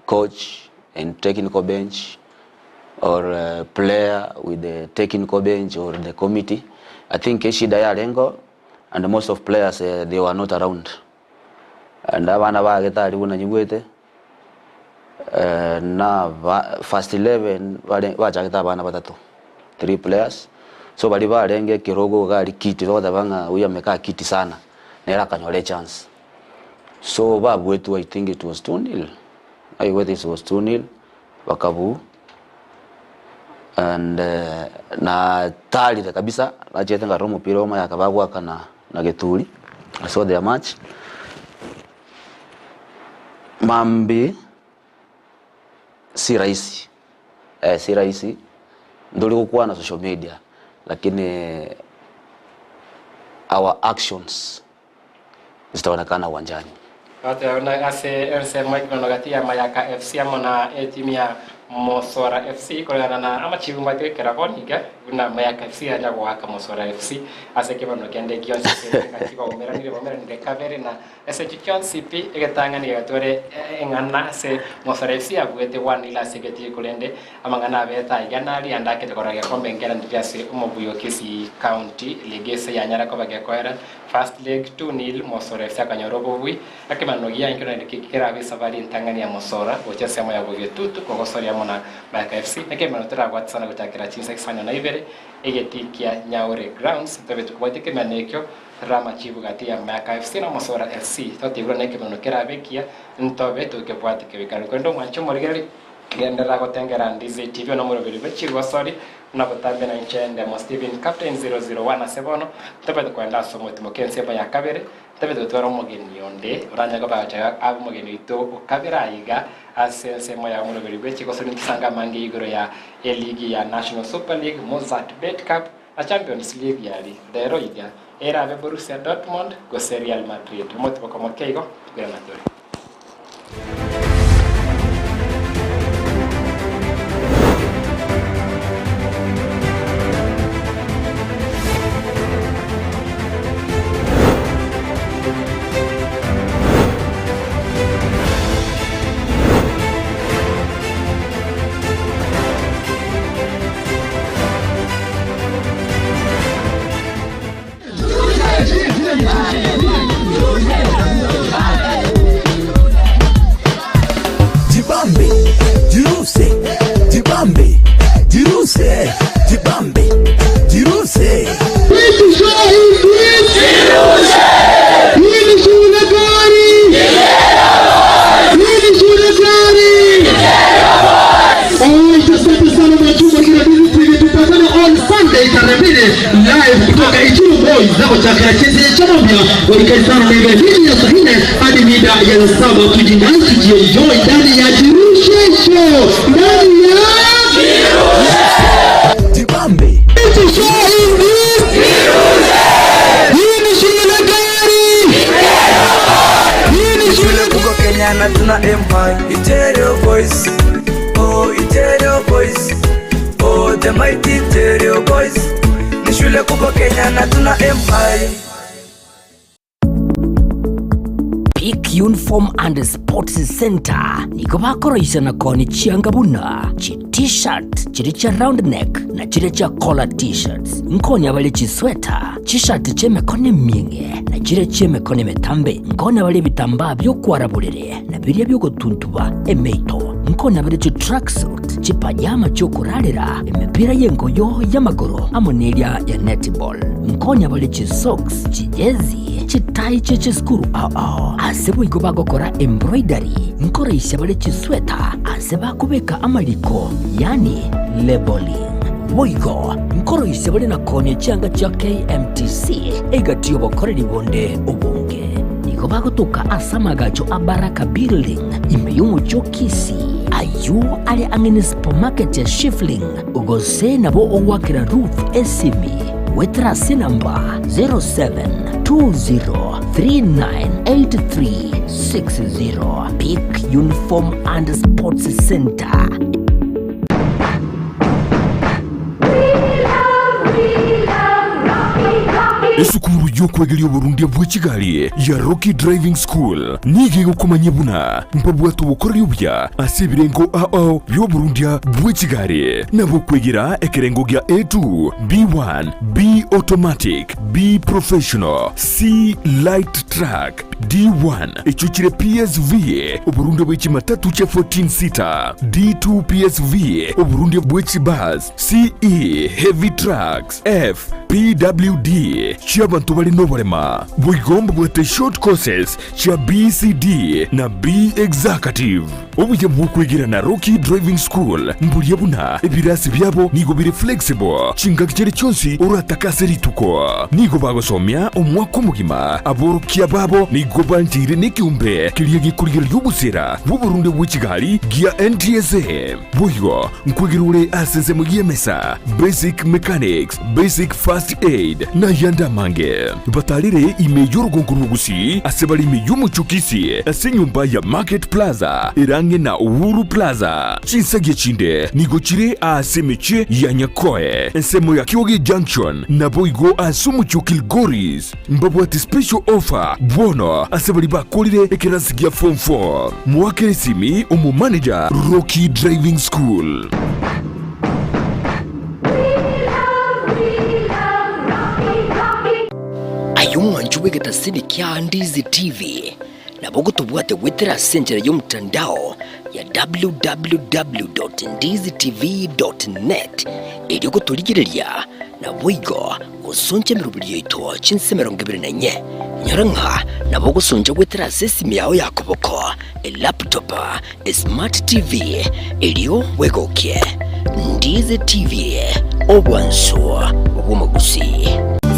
coach and technical bench, or a player with the technical bench or the committee? I think eshida ya lengo, and most of players they were not around, and abana ba geta libuna nyingwete na first 11 wachakita bana batatu 3 players. So bali barenge kirogo gali kiti roda banga uya meka kiti sana nera kanyole chance. So babu wetu I think it was 2-0. I whether it was 2-0 wakabu and na tali kabisa ajete ngaromo piro ma yakabagwa kana na getuli. I saw their match. Mambi si rahisi. Si rahisi. Ndoli kukuwa na social media. Lakini our actions zitaonekana uwanjani. Hata una ase Mike Nogatia mayaka FC amona etimia Mosora FC kolana na amachivu mbate keraboniga una mayaka FC anya waka Mosora FC ase kibano kende kion sise katika umera ni recovery na ese kion CP egetanga ni gatore engana se Mosora FC abwete one ila segeti kulende amangana beta yanali andake tekorage kombe ngera ndiase umubuyo kisi county legese yanyara ko bagekoera first leg 2-0 Mosora FC akanyorobowi akimano giya nkino ndikikira abisabari ntangania Mosora ocha sema yaboge tutu kogosori na Mayaka FC eke manotera kwa sana gutakira chinsa kifanya na ibere egetikia Nyaure grounds tobe tukwatike manekyo rama chibu gati ya Mayaka FC na Mosora FC totibro neke manokera bekia ntobe tukepwatike bikaro kwendo mwancho morigeri gendera gotengera ndize TV no murobiri bechigo sorry na botambe na nchende mo Steven captain 001 asebono tobe tukwenda somo timokense ba yakabere tobe tutwara umugeni yonde uranya ko bacha abo umugeni ito ukabira yiga asense moya murobiri bechigo sorry kisanga mangi igoro ya ligi ya National Super League Mozart Bet Cup na Champions League yali dero idia era be Borussia Dortmund go Real Madrid moto ko mokeigo granatore. Peak Uniform and Sports Center niko bakoroisha na koni chiangabuna chi t-shirt chiri cha round neck na chiri cha collar t-shirts nkoni abali chi sweater t-shirt cheme kone minge na chiri cheme kone metambe nkoni abali bitamba byo kwarabulere na biria byo gotuntuba emeito nkoni abali chi tracksuit chi pajama cyo kuralira emipira yengoyo y'amagoro amonelia ya netball nkoni abali chi socks chi jezi chitai cheche skuru asebo iko bagokora embroidery nkoresha bale chisweta aseba kubeka amaliko yani labeling boigo nkoresha bale na konye changa cha KMTC egatiyo bokoreri bonde obonge niko bagotoka asamagacho abaraka building imeyumo chokisi ayu ale angene supermarket ya Shifling ugose nabo owakira Ruth Esimi wetrasi namba 0720398360 Peak Uniform and Sports Center. Esukuru y'okwegerya Burundi bwa Kigali ya Rocky Driving School nige gukomanya buna mpabwatu bukorera ubya asibirengo byo Burundi bwa Kigali nabo kwegera ekerengo gya A2 B1 B automatic B professional C light track D1 echuchire PSV Burundi bwa Kimatatu cha 14 seater D2 PSV Burundi bwa Kibas CE heavy trucks F PWD cy'abantu bali n'oburema bwigomba bwate short courses cya BCD na B executive obuye bw'okwegira na Rocky Driving School mbulye buna ebirasi byabo nigo biri flexible kinga kigere cyonsi uratakase rituko nigo bagosomya omwaka mugima aborokia babo nigo banjire n'ikiumbe kiriye gikurira y'ubusera bw'Uburundi bwa Kigali gya NTSA buyo nkwegirure aseze mu yemesa basic mechanics basic first aid na yanda mange batalire imeyo rugonguru gusi asebali imeyo muchukisi asenyumba ya Market Plaza irange na Uhuru Plaza chinsage chinde nigochire asemeche ya Nyakoe ensemo ya Kioge Junction na boigo asumuchukil Goris mbabwati special offer bono asebali bakolire ekerasigia form 4 mwakere simi umu manager Rocky Driving School. Ayumwanju wegeta sini kia Ndizi TV na bogo tubuate wetera senjera y'omutandao ya www.ndizitv.net iliyoko tuligirelia na bwigo usonje mirubiri yito chinsemero ngebirnenye nyaranka na bogo sonje wetera sesimi yao yakoboko laptop smart TV iliyo wegokie Ndizi TV obwanso obumagusi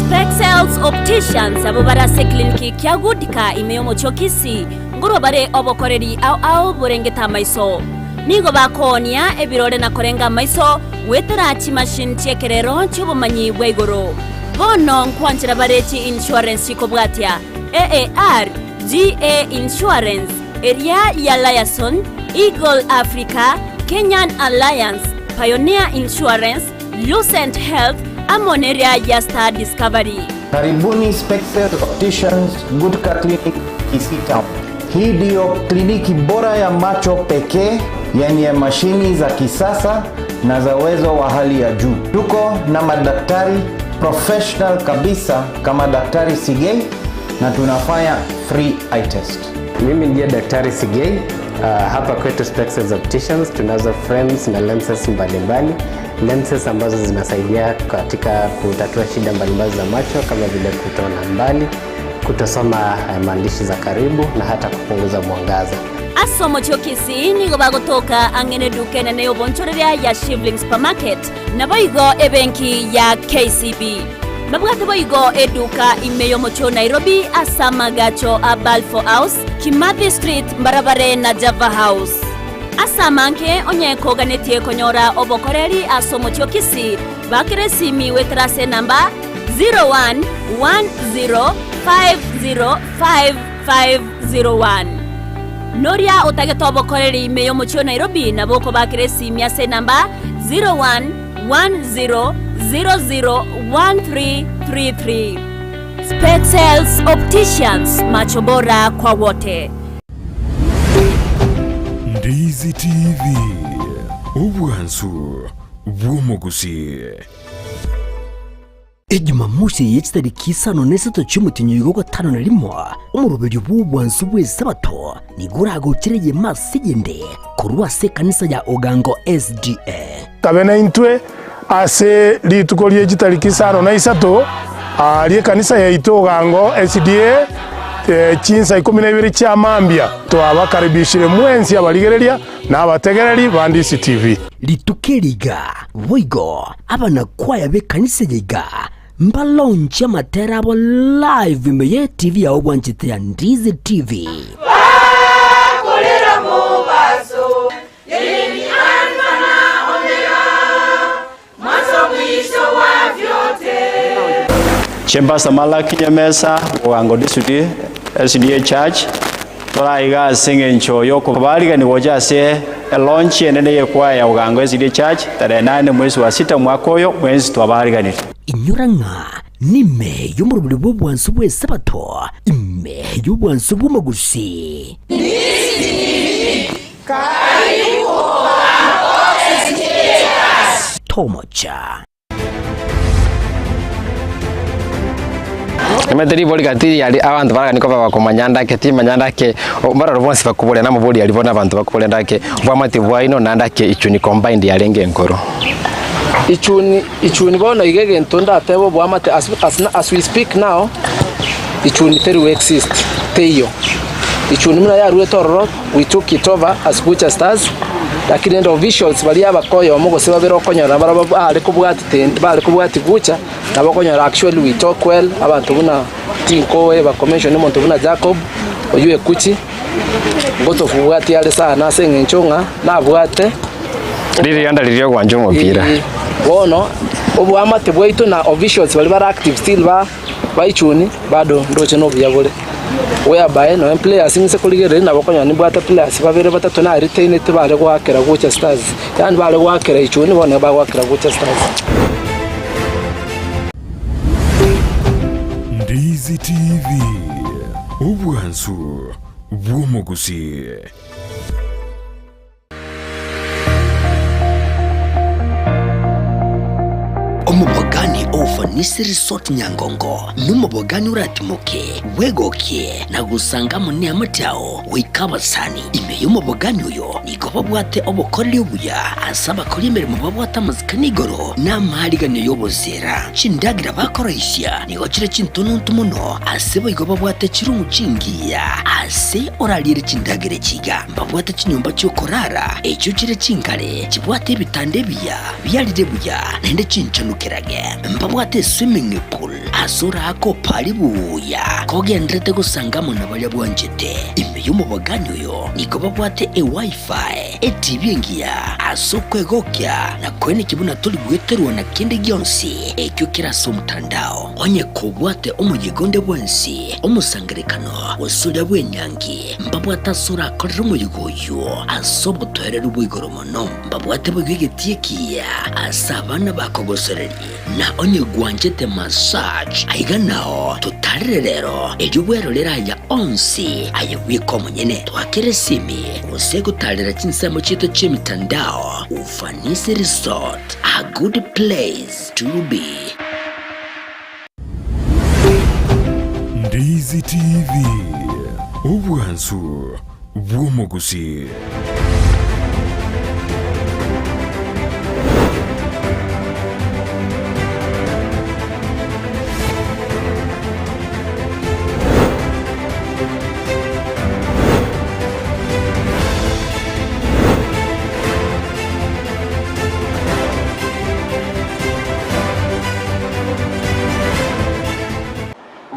Spexels Opticians abo barase kliniki kyagudika imeyomo chokisi ngoro bare obokoreri au burengeta maiso nigo bakonia ebirore na korenga maiso wetera chi machine chekerero cyubumanyi bwegoro bono nkwanjira bareti insurance ikobwatia AAR GA Insurance area ya Liason Eagle Africa Kenyan Alliance Pioneer Insurance Lucent Health Amoneria ya Star Discovery. Karibuni Spexels Opticians Good Car Clinic Kisii Town. Hii ndio kliniki bora ya macho pekee yenye mashini za kisasa na za uwezo wa hali ya juu. Tuko na madaktari professional kabisa kama Daktari Sigei na tunafanya free eye test. Mimi ndiye Daktari Sigei. Hapa kwetu Spexels Opticians tunazo frames na lenses mbalimbali. Lenses ambazo zinasaidia katika kutatua shida mbalimbali za macho kama vile kutoona mbali, kutosoma maandishi za karibu na hata kupunguza mwangaza. Asomo chokisi nigo bagotoka angene dukene neyo bonchoreria ya Shifling Supermarket na boigo ebenki ya KCB. Babwate boigo eduka imeyo mocho Nairobi asamagacho Balfour House, Kimathi Street, Mbarabare na Java House. Asamanke onyeko ganetie konyora obokoreri asomo chokisi bakire simi wetrase namba 0110505501 Noria otageto obokoreri imeyo mocho Nairobi na boko bakire simi ase namba 0110001333 Spexels Opticians, macho bora kwa wote. Ndizi TV, ubwansu bw'omugusi. Ejumamosi y'ekitariki 5 cy'umutinyo wa 5 umuroberi w'ubwansu bw'esabato niguragukireye masigende kurwase kanisa ya Ogango SDA. Kabena intwe ase lituko ly'ekitariki 5 ali kanisa ya Ogango SDA chinsa 12 cha mambia twabakaribishire mwensi abaligereria n'abategereri ba Ndizi TV. Litukeriga voigo abana kwaya be kanisa yiga mbalonche amatera abo live meye TV ya obwanchite ya Ndizi TV. Kolera mubaso yeni alfana omega maso mwisho wa vyote. Chemba samala kinyamesa Ogango District SDA Church tolaiga singencho yoko baliga ni wojase launch enene yekwa ya Ogango SDA Church tarehe 8 mwezi wa 6 mwaka uyo mwezi twabaliganira. Inyuranga nime y'umurubiri bw'ubwansu bw'esabato ime y'ubwansu bw'omugusi. Karibu Ogango SDA Tomocha. Emeteri boli katiri ali abantu baraganiko bakomanya ndake manyanda ke mara bonse bakubole na muboli alibona abantu bakubole ndake bwamati bwaino nandake ichuni combined yarenge enkoro ichuni bona igege ntonda atebo bwamati as we speak now ichuni teri exist teyo ichuni muna ya ruetororo we took it over as Butcher Stars lakini endo officials bali abakoyo omugo seba birokonyora baraba ali kubwati tent bali kubwati Butcher nabakonyora actually we talk well abantu buna tinkowe ba commission ni muntu buna Jacob oyue kuchi ngoto fuwati ale sana sengenchonga nabwate riri yanda riri gwanjo mupira wono obu amate bwaitu na officials bali bara active still ba ichuni bado ndoche no byabole whereby no players inse kuligere nabakonyora ni bwata players babere batatu na retain te bale gwakera Butcher Stars yani bale gwakera ichuni bone ba gwakera Butcher Stars. Ndizi TV, ubwansu bw'omugusi. Omubogani ofanisi resort Nyangongo numubogani uratimuke wegokie na gusanga mune amatao wikabasani ime y'umubogani uyo nigoba bwate obukorli ubuya asaba kuri imirimo babwata mazikanigoro n'amahariganyo y'obuzera cindagira bakoroishya nigo kire cintununtu muno asebo igoba bwate kirumucingiya ase oralire cindagire kiga mbabwate kinyumba cyo korara echo kire cinkare kibwate bitande biya byarire buya nende cincanuke mbabwate swimming pool asura ako pali buya kogendrete gusangamo nabalya bwanjete ime y'umubogani uyo niko babwate wifi TV ngiya asokwegokya na kwene kibuna tuli gweterwa na kende gyonsi ekyo kiraso mtandao onye kubwate umuyigonde bwansi umusangerekano wasulya bwenyangi mbabwate asura akorera umuyigoyo asobotoherera ubwigoromono mbabwate bwigetiyekiya asabana bakogosereri na onye gwanjete massage aiganao tutarerero ejuwero lera ya onsi ayewiko mwenyene twakere simi usego talera chinsamo chito chemitandao Ufanisi Resort, a good place to be. Ndizi TV, ubwansu bw'omugusi.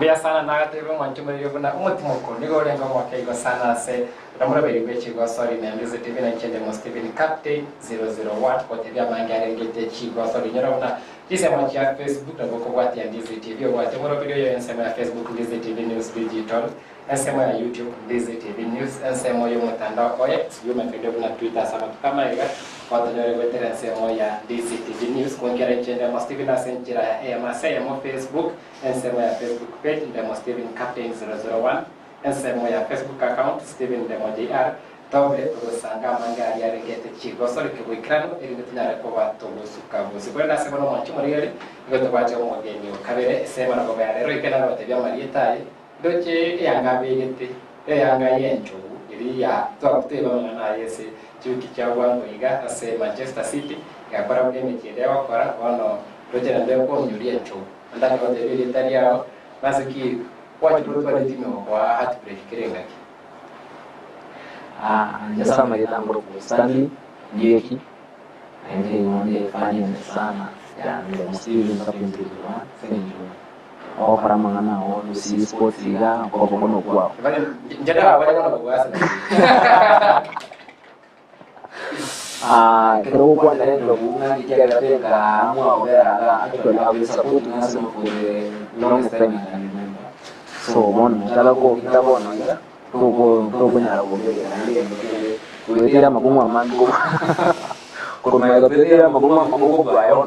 Bia sana na tebe mwanchuma yobuna umutimoko nigo renga mwakego sana se ramura beri bechi go sorry na Ndizi TV na chende mo Stephen Captain 001 kwa tebya mangare ngete chi go sorry nyora Kise mwanchi ya Facebook na boko wati ya Ndizi TV wate moro video yo ensema ya Facebook Ndizi TV News Digital ensema ya YouTube Ndizi TV News ensema yo mtandao oye sio mfedo na Twitter sama kama hiyo watanyore gwetera nsemo ya DCTV News kuongera nchende mo Steven asenjira ya masaya mo Facebook nsemo ya Facebook page ndemo Steven Captain 001 nsemo ya Facebook account Steven ndemo JR tobe usanga mangari yaregete chigoso likibwikrano iri tunyara ko batobusuka buzi kwenda sebo no mwachi muri yari ngoto baje mu mugeni kabere sema na baba rero ikena rote bya mariyetaye doche yangabegete yanga yenjo iri ya twakuteba mwana yese chuki cha wangu iga ase Manchester City yakora game chede wakora ono doche ndio ko nyurie ncho ndani wote bili tari yao basiki watu kwa timu kwa heartbreak kirenga jasa marita ngoro Stanley Dieki ende monde fanya sana ya ndo msivi Captain 001 senjo o para mangana o si sports liga ko kono kwa njada wale kono kwa creo kwa ndio bunga nikiaga tena mwa vera actually we support us for the longest time I remember so mon tala ko kitabona ila Toko nyara kuetira magumu amangu kumega kuetira magumu bayo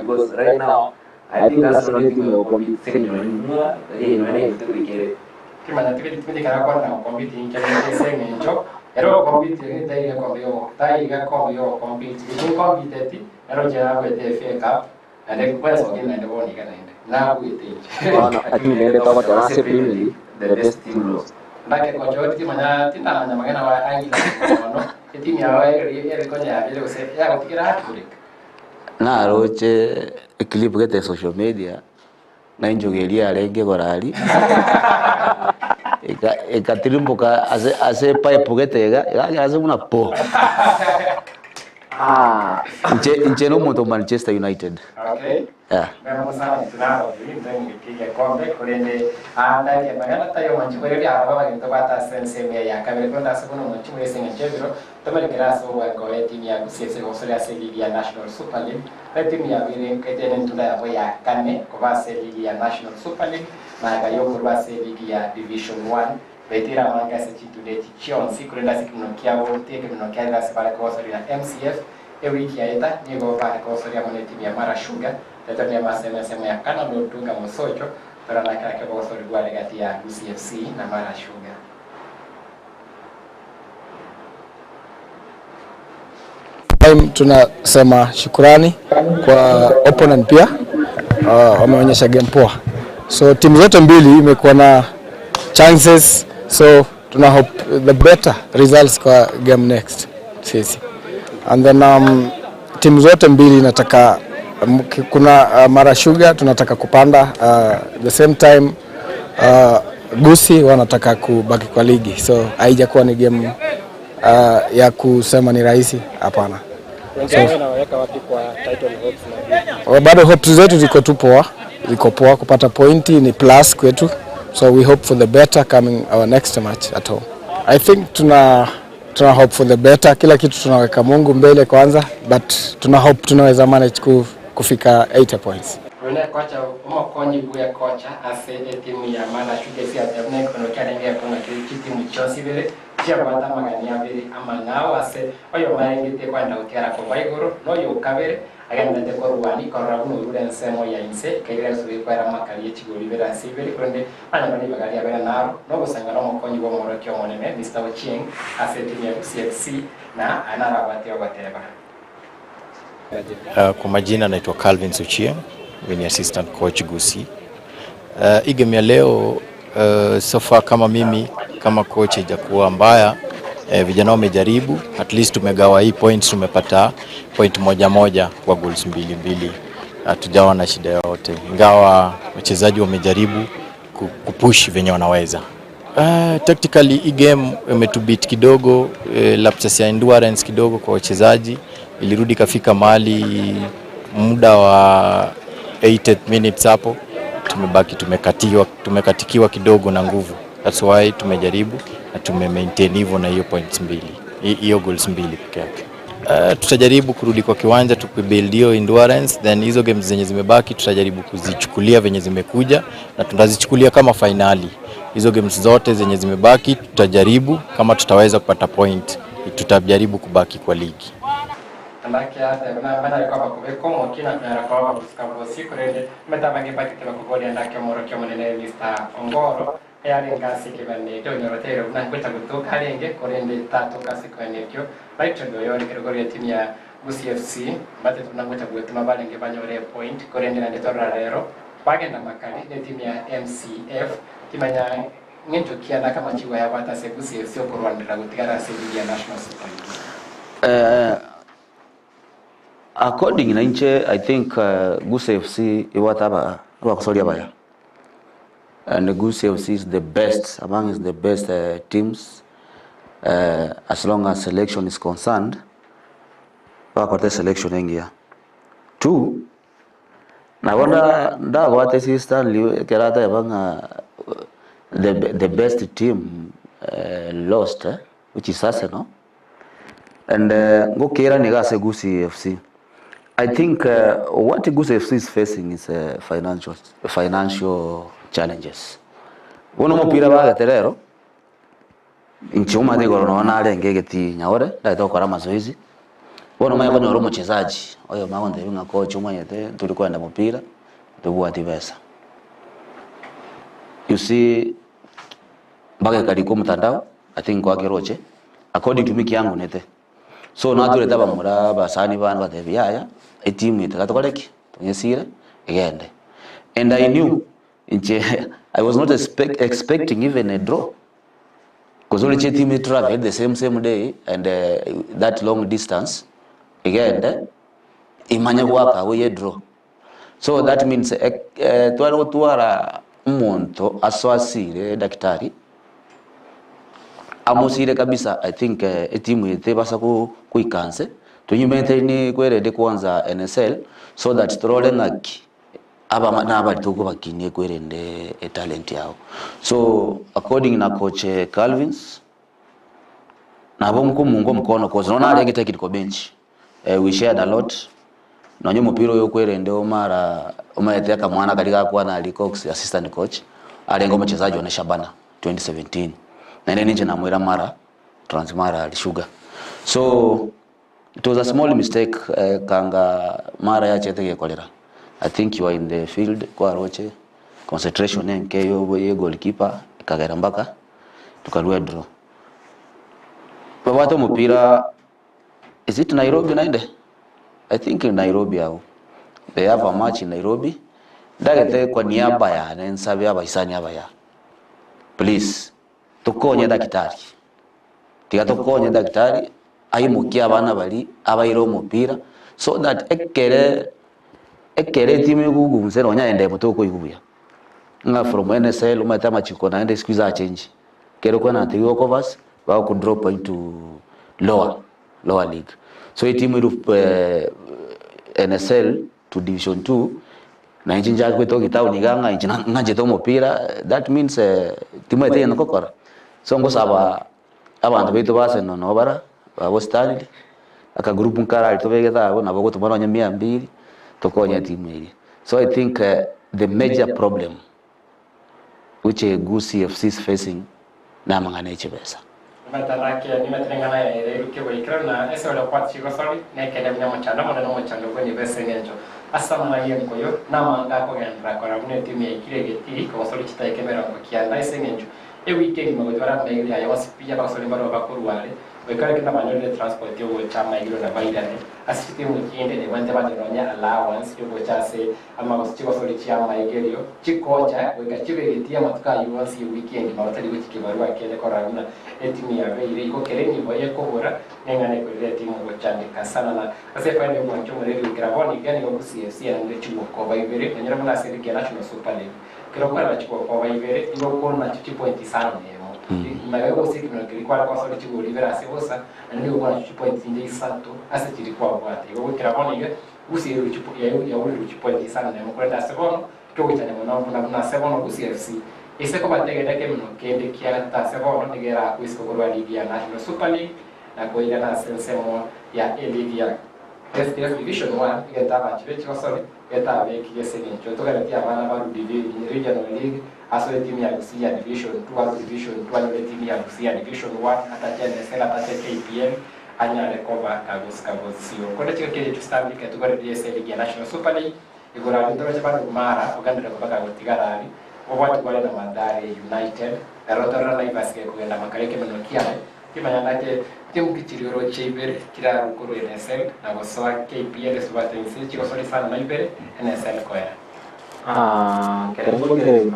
because right now I think that's the only thing we compete kimana tikiti kana kwa na compete inke sengi ncho ero compete ni dai ga komyo tai ga komyo compete ni compete ti ero jara ko te FA Cup ande kwa so gina ndo boni kana inde na kuite ati nende to kwa Rase Premier League the best team lost Bake kwa jodi timanya tinamanya magana wa angila no timu ya wa ere konya ya bile use ya kutikira haturi na roche clip gete social media na injogeria arenge gorari eka ase pipe getega ase una po nche no moto Manchester United. Okay. Yeah. Vamos a mencionar que kombe kurende andari magana tayo manchikore ya baba ngento bata sense ya kabele konda sabuno manchikore senga chebiro tomele graso wa goe timu ya CFC Australia League ya National Super League timu ya vile ketenen tunda ya kane ko base League ya National Super League na ga yo ko base League ya Division 1 betira manga se chitude chion sikurenda sikinokia wote kinokia la sebale ko Australia MCF wiki ya eta nigo ba ko Australia mone timu ya Mara Sugar Tetania masema ya kana ndo tunga msocho para na kaka kwa sori gwa gati ya CFC na Mara Sugar. Tunasema shukrani kwa opponent pia wameonyesha game poa. So timu zote mbili imekuwa na chances, so tuna hope the better results kwa game next sisi. And then timu zote mbili nataka kuna Mara Sugar tunataka kupanda the same time Gusi wanataka kubaki kwa ligi, so haijakuwa ni game ya kusema ni rahisi, hapana. So inaweka wapi kwa title hopes na bado hopes zetu ziko poa kupata pointi ni plus kwetu, so we hope for the better coming our next match at home. I think tuna hope for the better, kila kitu tunaweka Mungu mbele kwanza, but tuna hope tunaweza manage kufika 80 points. Rune kocha umokonyi buya kocha ase timu ya Mara Sugar si aterne kono kyanenge kono timu chosi bere chia kwata magani abere amangao ase oyo marengete kwanda utera ko baigoro no yo kabere agenda de korwani korabuno ure nsemo ya inse kegera subi kwara makali chigori bera sibere konde anya bani bagari abera naro no gusangana umokonyi bo moro kyo monene Mr. Ochieng ase timu ya CFC na anarabati obateba. Kwa majina naitwa Calvin Suchieng, ni assistant coach Gusi. Hii game ya leo so far kama mimi kama coach haijakuwa mbaya. Vijana wamejaribu, at least tumegawa hii points, tumepata point moja kwa goals 2-2. Hatujawa na shida yote. Ingawa wachezaji wamejaribu kupush venye wanaweza. Tactically hii game imetubit kidogo, lapses ya endurance kidogo kwa wachezaji. Ilirudi kafika mahali muda wa 80 minutes hapo tumebaki tumekatikiwa kidogo na nguvu. That's why tumejaribu na maintain hivyo na hiyo points 2, hiyo goals 2 pekee yake. Tutajaribu kurudi kwa kiwanja tukubuild hiyo endurance, then hizo games zenye zimebaki tutajaribu kuzichukulia venye zimekuja na tutazichukulia kama finali. Hizo games zote zenye zimebaki tutajaribu kama tutaweza kupata point, tutajaribu kubaki kwa ligi. andake hata na bana kwa kubeko mokina na kwa kusikabo siku rende metabange pakete bakugoli andake moro kyo munene Mr. Ongoro yari ngasi kibane cyo nyorotero na kwita gutoka harenge korende tatu kasi kwane kyo right ndo yori kirogori timu ya Gusii FC bate tunangota gwetu mabalenge banyore point korende na ndetora rero bagenda makali ne timu ya MCF timanya ngento kiana kama chiwa ya bata se Gusii FC okorwandira gutigara se ya National Super League. According na nche, I think Gusii FC iwataba wakusolia baya. And Gusii FC is the best among the best teams as long as selection is concerned. Wakote selection engia. 2 na wanda nda wate si Stanley kerata yabanga the best team lost which is Arsenal. And ngokera negase Gusii FC. I think what Gusii FC is facing is financial challenges. Wono mupira ba gaterero inchuma de gorono na arenge geti nyaore ndaito kora mazoezi. Wono mayo bano romo chezaji oyo maonde yunga coach umwe yete tulikwenda mupira tubuwa tibesa. You see baga kaliko mtandao I think kwa keroche according to me yangu nete. So na dure taba mura basani bana batebiyaya a team itakakoleki tunyesire igende. And I knew I was not expecting even a draw. Because only team traveled the same day and that long distance again imanya wapa we draw. So that means tuara monto aswasire daktari amosire kabisa. I think timu yete basa kuikanse tunyumete ni kwerede kwanza NSL so that turole ngaki aba na aba tuko bakinie kwerende talent yao. So according na coach Calvins na bomko mungo mkono cause nona ale giteke ko bench we shared a lot na nyomo piro yo kwerende omara omayete ka mwana kalika kwa na Cox assistant coach alengo mchezaji wa Shabana 2017 na nene nje na mwera mara Transmara Sugar. So it was a small mistake kanga mara ya chetege kolera. I think you are in the field kwa roche concentration nke yo goalkeeper kagera mbaka tukalwe draw. Babato mupira is it Nairobi naende? I think in Nairobi au they have a match in Nairobi. Dagete kwa niaba ya nensabe abaisani abaya. Please tukonye daktari. Tiga tukonye daktari ayimukia abana bali abayiro mupira so that ekere timu gugunze ronya ende mutoko igubuya nga from NSL umata machiko na ende squeeze change kero kwa na tigo covers ba ku drop into lower league. So timu iru NSL to division 2 na injinja kweto kitao niganga injina ngaje to mupira that means timu ete yano kokora so ngosaba abantu beto base no bara abo Stanley aka group nkara litobegeza abo nabo tumara nya 200 tokonya timu hili. So I think the major problem which Gusii FC is facing na mangane chebesa mataraki ni matrengana ya ile ke waikra na ese wala kwa chiko sorry na kele mnya mchana mwana no mchana kwenye bese ngenjo asama na yem koyo na manga ko gendra ko ramne timu ya kile geti ko sorry chita kemera ko kianda ese ngenjo e weekend mo dora na ile ya wasipia ba sorry baro ba kurwale wekare kina manyo transport yo chama igiro na baidane asiti mu kiende ne wante bade ronya allowance yo chase ama chiko sorry chama igiro chikocha weka chibegetia matuka yuansi weekend ba utali wiki barua kele ko ramna etimu ya ile iko kereni boye ko bora nengane ko ile timu go chandika sana na ase fanye mu nchomo redi graboni gani go Gusii FC na ndio chibo ko baibere nyera mna seri ke National Super League kero kwa chibo ko baibere ibo ko na point sana Magago siki na kilikuwa kwa sababu chigo libera sevosa na ndio kwa point ndio santo asa kilikuwa bwate ibo kiraboni ile Gusii ile chipo ya ule point sana na mkwenda sevono kyo kitane na sevono Gusii FC ese ko batege ke mno kende kia ta sevono ndigera kuisko kwa ligi ya National Super League na kuiga na sensemo ya ligi ya FDF Division 1 igeta bachibe chiko sorry eta abeki yesenye choto karatia bana ba regional league aso timu ya Gusii ya Division 2 Division 2 ile timu ya Gusii ya Division 1 hata NSL hata KPL anyale koba kagosio kode chika kile tustambi ke tugore DSL ya National Super League igora ndoro chapa mara oganda koba kagotigarari obwati kwa na Mathare United erotora na ibasike kugenda makareke menokiale kimanya nake timu kichirioro chibere kira rukuru NSL na gosoa KPL subata insi chiko soli sana na ibere NSL koya Kerengo ke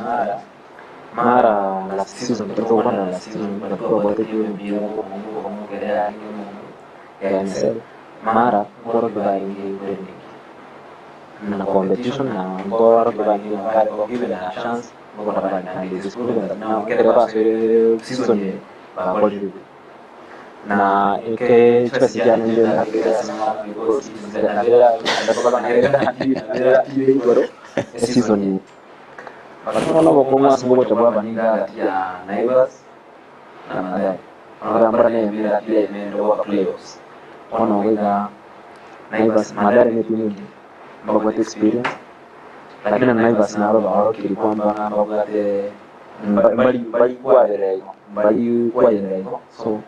mara la season tuko kwa la season kwa bote hiyo mbio kwa mgerea hiyo NSL mara ngoro kwa hiyo na competition na ngoro kwa hiyo ngari kwa given a chance ngoro kwa hiyo this proven now kere kwa season ba quality na ke chika sijana ndio na kile sana because na bila kwa na bila season Wakati kwa sababu tabua baninga ya Naivas na Mathare. Wanapambana na mbira play ndio playoffs. Wanaongeza Naivas Mathare ni timu ambayo experience. Lakini Naivas na roho kilikuwa mbana mbagate bali kwa ile. So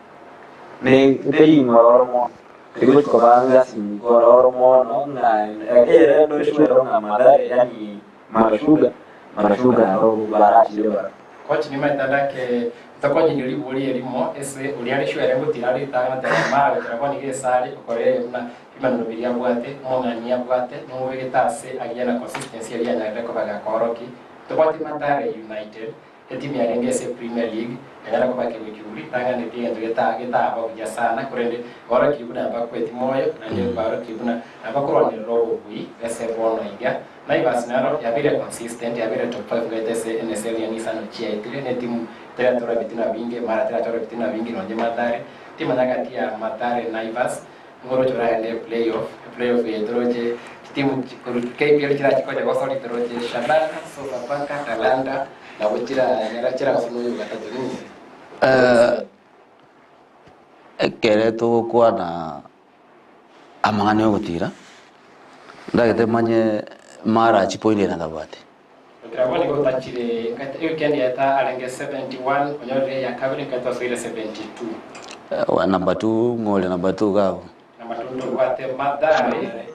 ni tei ngoromo kilikuwa kwa banga si ngoromo na ndio shule na Mathare yani Marashuga roho barashi leo. Coach ni matandake takonye ni libuli elimo ese uliale shwe rengo tirali tanga mara takonye ge sali okore na imano bilia bwate mona nia bwate no vegetase agena consistency ya na ko baga koroki to bati Mathare United timu ya Rengese Premier League ngara ko bake wikuri tanga ne pia ngeta ba kuja sana kurende ora kibuna ba kweti moyo na ndio baro kibuna abakoro ni robo bui ese bono iga Naivas naro ya vile consistent ya vile top 5 gaitese NSL ya Nissan chia itire ne timu tera tora bitina vingi mara tera tora bitina vingi nonje Mathare timu nakati ya Mathare Naivas ngoro chora ende playoff ya troje timu KPL chira chikoja gosori troje Shabana Sofapaka Talanta na wachira nyarachira kufunuyo katajuni kere to kwa na amangane gutira ndagete manye mara chipoinde na dabate Gravoni go tachire weekend ya ta alenge 71 onyore ya kabiri kato soile 72 wa number 2 ngole number 2 gao number 2 ndo kwate Mathare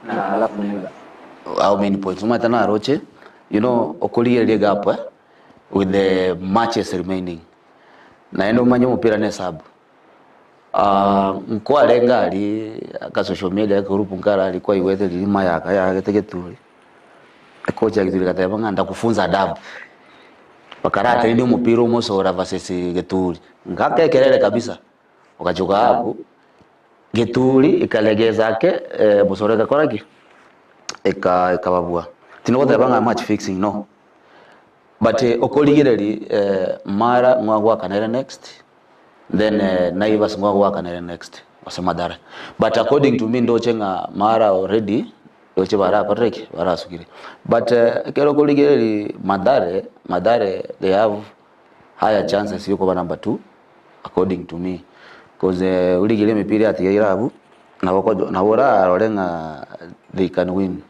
na alafu nila how many points umata na roche you know okoliye gap with the matches remaining na endo manyo mupira ne sub mkoa lenga ali ka social media ka group ngara alikuwa iwethe lima yaka ya getegeturi kocha gituri kateba nganda kufunza adabu bakarata ndio mupira umosora versus geturi ngaka kelele kabisa ukachoka hapo geturi ikalegeza yake musoreka koraki ikababua tinogothe banga match fixing no but okoligereri mara ngwa kanere next then Naivas ngwa kanere next wase Mathare but according to me ndo chenga mara already doche bara patreke bara sukire but kero okoligereri Mathare they have higher chances yuko ba number 2 according to me because uligile mipira ati irabu na wako na wora rolenga they can win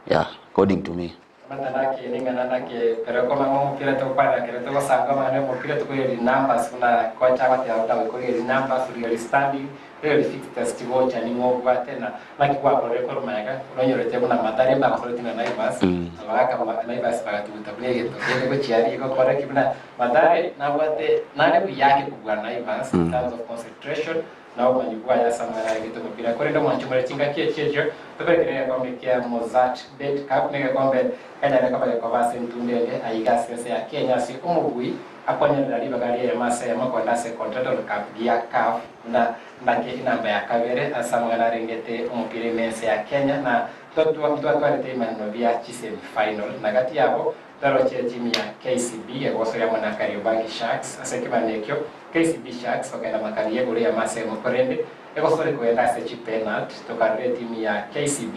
yeah according to me Mandanake ningananake pero kama mpira to para kile to sanga mane mpira to kule numbers kuna kocha wate hata kule numbers ile standing ile fixed stivo cha ningo kwa tena like kwa record maika unyorete kuna Mathare ba kwa tena Naivas awaka Naivas ba tu tabule to ile kwa chiari iko kwa kibna Mathare na wate nani yake kubwa Naivas in terms of concentration na umanyugwa ya samara gitu mpira kwa ndo mwanchumale chinga checho pepere kile kwa mekia Mozart bet cup nige kombe kanya kama kwa basi mtundende aiga sense ya Kenya si umugui aponya ndali bagari ya masa ya makonda se contract cup ya CAF na ndake inamba ya kabere asamwa na ringete umupira mense ya Kenya na mtu atwarete imano bia chisemi final na gati yabo taro timu ya KCB ya goso ya mwana Kariobangi Sharks asekimanekyo KCB Sharks wakaenda makali yego ya masa ya mkorende ego sore kwenda se penalty tokarre timu ya KCB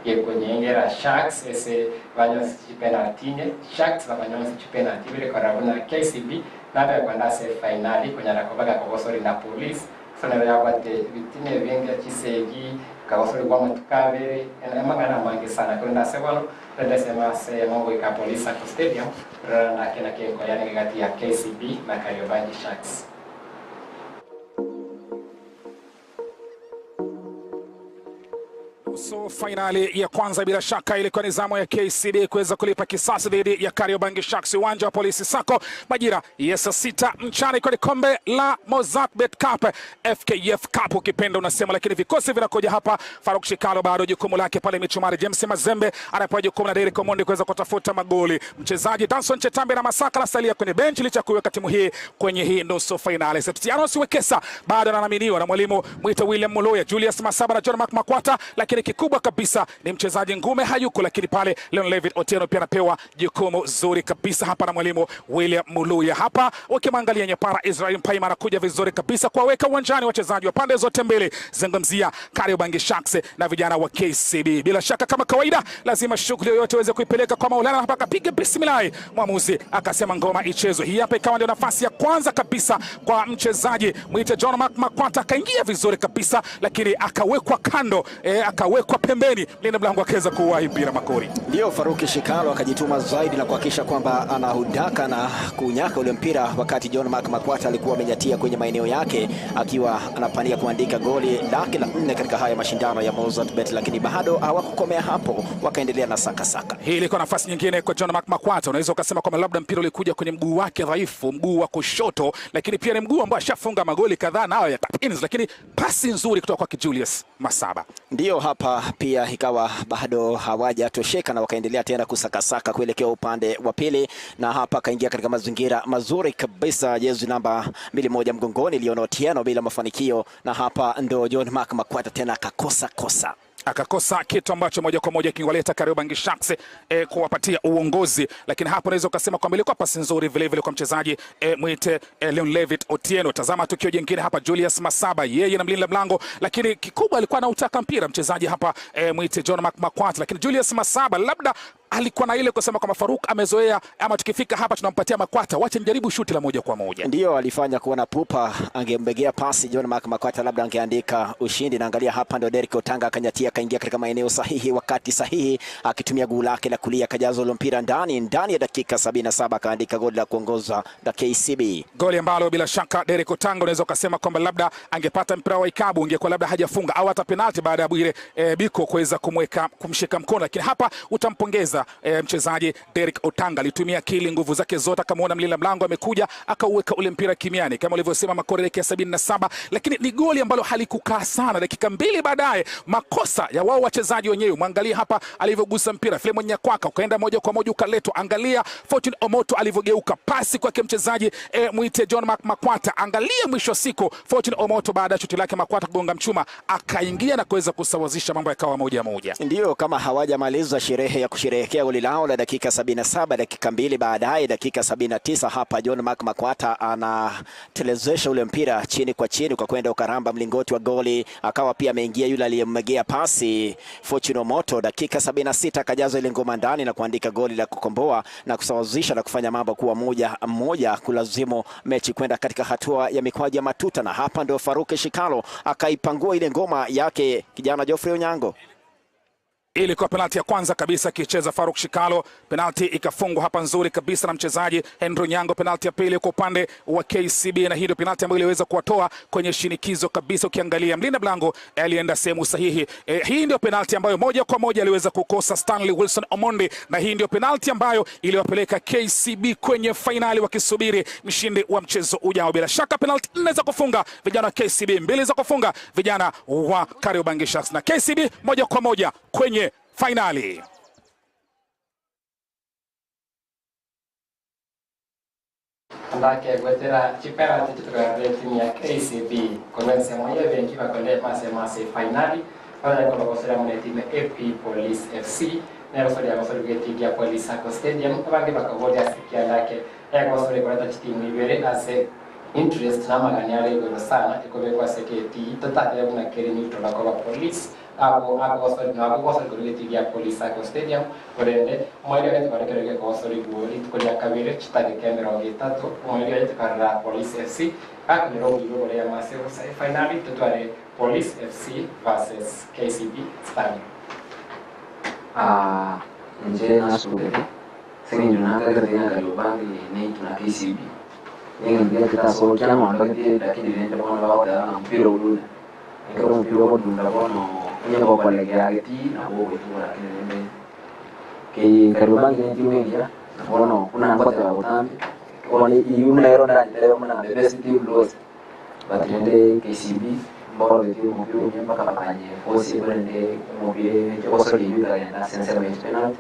yekonyengera Sharks ese vanyosi penalty Sharks vanyosi penalty vile karabuna KCB na ba kwenda se finali konyara kobaga kogosori na Police sonera yabate bitine vingi chisegi kagosori kwa mtukavere na magana mangi sana kwenda se bano ndio sema se mambo ya Police at stadium na kena kengo yani kati ya KCB na Kariobangi Sharks nusu finali ya kwanza, bila shaka ilikuwa ni zamu ya KCB kuweza kulipa kisasi dhidi ya Kariobangi Sharks, uwanja wa Polisi Sacco, majira ya saa 6 mchana. Kwa kombe la Mozartbet Cup, FKF Cup ukipenda unasema, lakini vikosi vinakuja hapa. Faruk Shikalo bado jukumu lake pale Michumari, James Mazembe anapewa jukumu na Derek Omondi kuweza kutafuta magoli. Mchezaji Danson Chetambe na Masaka lasalia kwenye benchi licha kuweka timu hii kwenye hii nusu finali. Septianos Wekesa bado anaaminiwa na mwalimu Mwita William Muluya, Julius Masaba na John Mark Makwata, lakini kikubwa kabisa ni mchezaji Ngume hayuko, lakini pale Leon Levitt Otieno pia anapewa jukumu zuri kabisa hapa na mwalimu William Muluya. Hapa ukimwangalia nyapara Israel Mpaima anakuja vizuri kabisa kuwaweka uwanjani wachezaji wa pande zote mbili, zungumzia Kariobangi Sharks na vijana wa KCB. Bila shaka kama kawaida lazima shughuli yoyote iweze kuipeleka kwa Maulana, hapa akapiga bismillah, mwamuzi akasema ngoma ichezwe. Hii hapa ikawa ndio nafasi ya kwanza kabisa kwa mchezaji Mwita John Mark Makwata, akaingia vizuri kabisa, lakini akawekwa kando, akawekwa pembeni, mlinda mlango akaweza kuwahi mpira Makori. Ndio Faruki Shikalo akajituma zaidi na kuhakikisha kwamba anahudaka na kunyaka ule mpira, wakati John Mark Makwata alikuwa amenyatia kwenye maeneo yake akiwa anapania kuandika goli lake la 4 katika haya mashindano ya Mozartbet, lakini bado hawakukomea hapo, wakaendelea na saka. Hii ilikuwa nafasi nyingine kwa John Mark Makwata. Unaweza ukasema kwamba labda mpira ulikuja kwenye mguu wake dhaifu, mguu wa kushoto, lakini pia ni mguu ambao ashafunga magoli kadhaa nao ya tap-ins, lakini pasi nzuri kutoka kwa Julius Masaba. Ndio hapa pia ikawa bado hawajatosheka na wakaendelea tena kusakasaka kuelekea upande wa pili, na hapa kaingia katika mazingira mazuri kabisa jezi namba 21 mgongoni Leon Otieno bila mafanikio, na hapa ndo John Mark Makwata tena akakosa kitu ambacho moja kwa moja kingewaleta Kariobangi Sharks kuwapatia uongozi, lakini hapo unaweza ukasema kwamba ilikuwa pasi nzuri vile vile kwa mchezaji Mwite Leon Levitt Otieno. Tazama tukio jingine hapa, Julius Masaba yeye na mlinda mlango, lakini kikubwa alikuwa anautaka mpira mchezaji hapa Mwite John Mark Makwata, lakini Julius Masaba labda alikuwa na ile kusema kama Faruk amezoea, ama tukifika hapa tunampatia Makwata, wacha nijaribu shuti la moja kwa moja. Ndio alifanya kuona pupa, angembegea pasi John Mark Makwata labda angeandika ushindi. Na angalia hapa ndio Derek Otanga akanyatia, kaingia katika maeneo sahihi wakati sahihi, akitumia guu lake la kulia, kajaza ule mpira ndani ya dakika 77 akaandika goli la kuongoza la KCB. Goli ambalo bila shaka Derek Otanga unaweza ukasema kwamba labda angepata mpira wa ikabu ungekuwa labda hajafunga au hata penalti baada ya Bwire Biko kuweza kumshika mkono, lakini hapa utampongeza mchezaji Derek Otanga, alitumia akili, nguvu zake zote, akamwona mlinda mlango amekuja, akauweka ule mpira kimiani kama ulivyosema Makori, dakika 77, lakini ni goli ambalo halikukaa sana. Dakika 2 baadaye makosa ya wao wachezaji wenyewe, mwangalia hapa alivyogusa mpira Filemon Nyakwaka ukaenda moja kwa moja ukaletwa, angalia Fortune Omoto alivyogeuka, pasi kwake mchezaji Mwite John Mark Makwata, angalia mwisho wa siku Fortune Omoto baada ya shuti lake Makwata kugonga mchuma akaingia na kuweza kusawazisha mambo yakawa 1-1. Ndio kama hawajamaliza sherehe ya kusherehekea goli lao la dakika 77, dakika 2 baadaye dakika 79 hapa John Mark Makwata anatelezesha ule mpira chini kwa kwenda ukaramba mlingoti wa goli, akawa pia ameingia yule aliyemmegea pasi Fortune Omoto. Dakika 76 akajaza ile ngoma ndani na kuandika goli la kukomboa na kusawazisha na kufanya mambo kuwa 1-1, kulazimu mechi kwenda katika hatua ya mikwaju ya matuta, na hapa ndio Faruki Shikalo akaipangua ile ngoma yake kijana Geoffrey Onyango. Ilikuwa penalti ya kwanza kabisa kicheza Faruk Shikalo, penalti ikafungwa hapa nzuri kabisa na mchezaji Henry Nyango. Penalti ya pili kwa upande wa KCB, na hii ndio penalti ambayo iliweza kuwatoa kwenye shinikizo kabisa. Ukiangalia mlinda mlango alienda sehemu sahihi. Hii ndio penalti ambayo moja kwa moja aliweza kukosa Stanley Wilson Omondi, na hii ndio penalti ambayo iliwapeleka KCB kwenye finali wakisubiri mshindi wa mchezo ujao. Bila shaka penalti 4 za kufunga vijana wa KCB, 2 za kufunga vijana wa Kariobangi Sharks, na KCB moja kwa moja kwenye finali. Andake gwetera chipera tituka timu ya KCB konwense moja benki bakole mase finali para kwa bakosera mu timu AP Police FC na basori getigia Police Sacco Stadium abange bakabodia sikia lake basori kwa timu ibere ase interest na magani yale kwa sana ikobe kwa seketi tata ya kuna kereni kutoka kwa police abo wasori getigia Police Sacco Stadium korende moja yetu barekere kwa wasori goli tukolia kabire chitake kamera ngitatu moja yetu karra Police FC akini rogi gole ya maseo sai finali tutware Police FC versus KCB stadium. Nje na sukete sengi tunanga katika Kariobangi ni tuna KCB ndio kita so kama ndio lakini ndio kwa wao na mpira ule ndio mpira kwa ndio Nya kwa legea geti na bo wetu wa ke karubangi ni timengia bono kuna ngote wa utambi woni yuna ero na leo mna the best team lost but ende KCB mboro de team mpyo nyamba kapanye possible ende mobile also the yuda na sensible penalty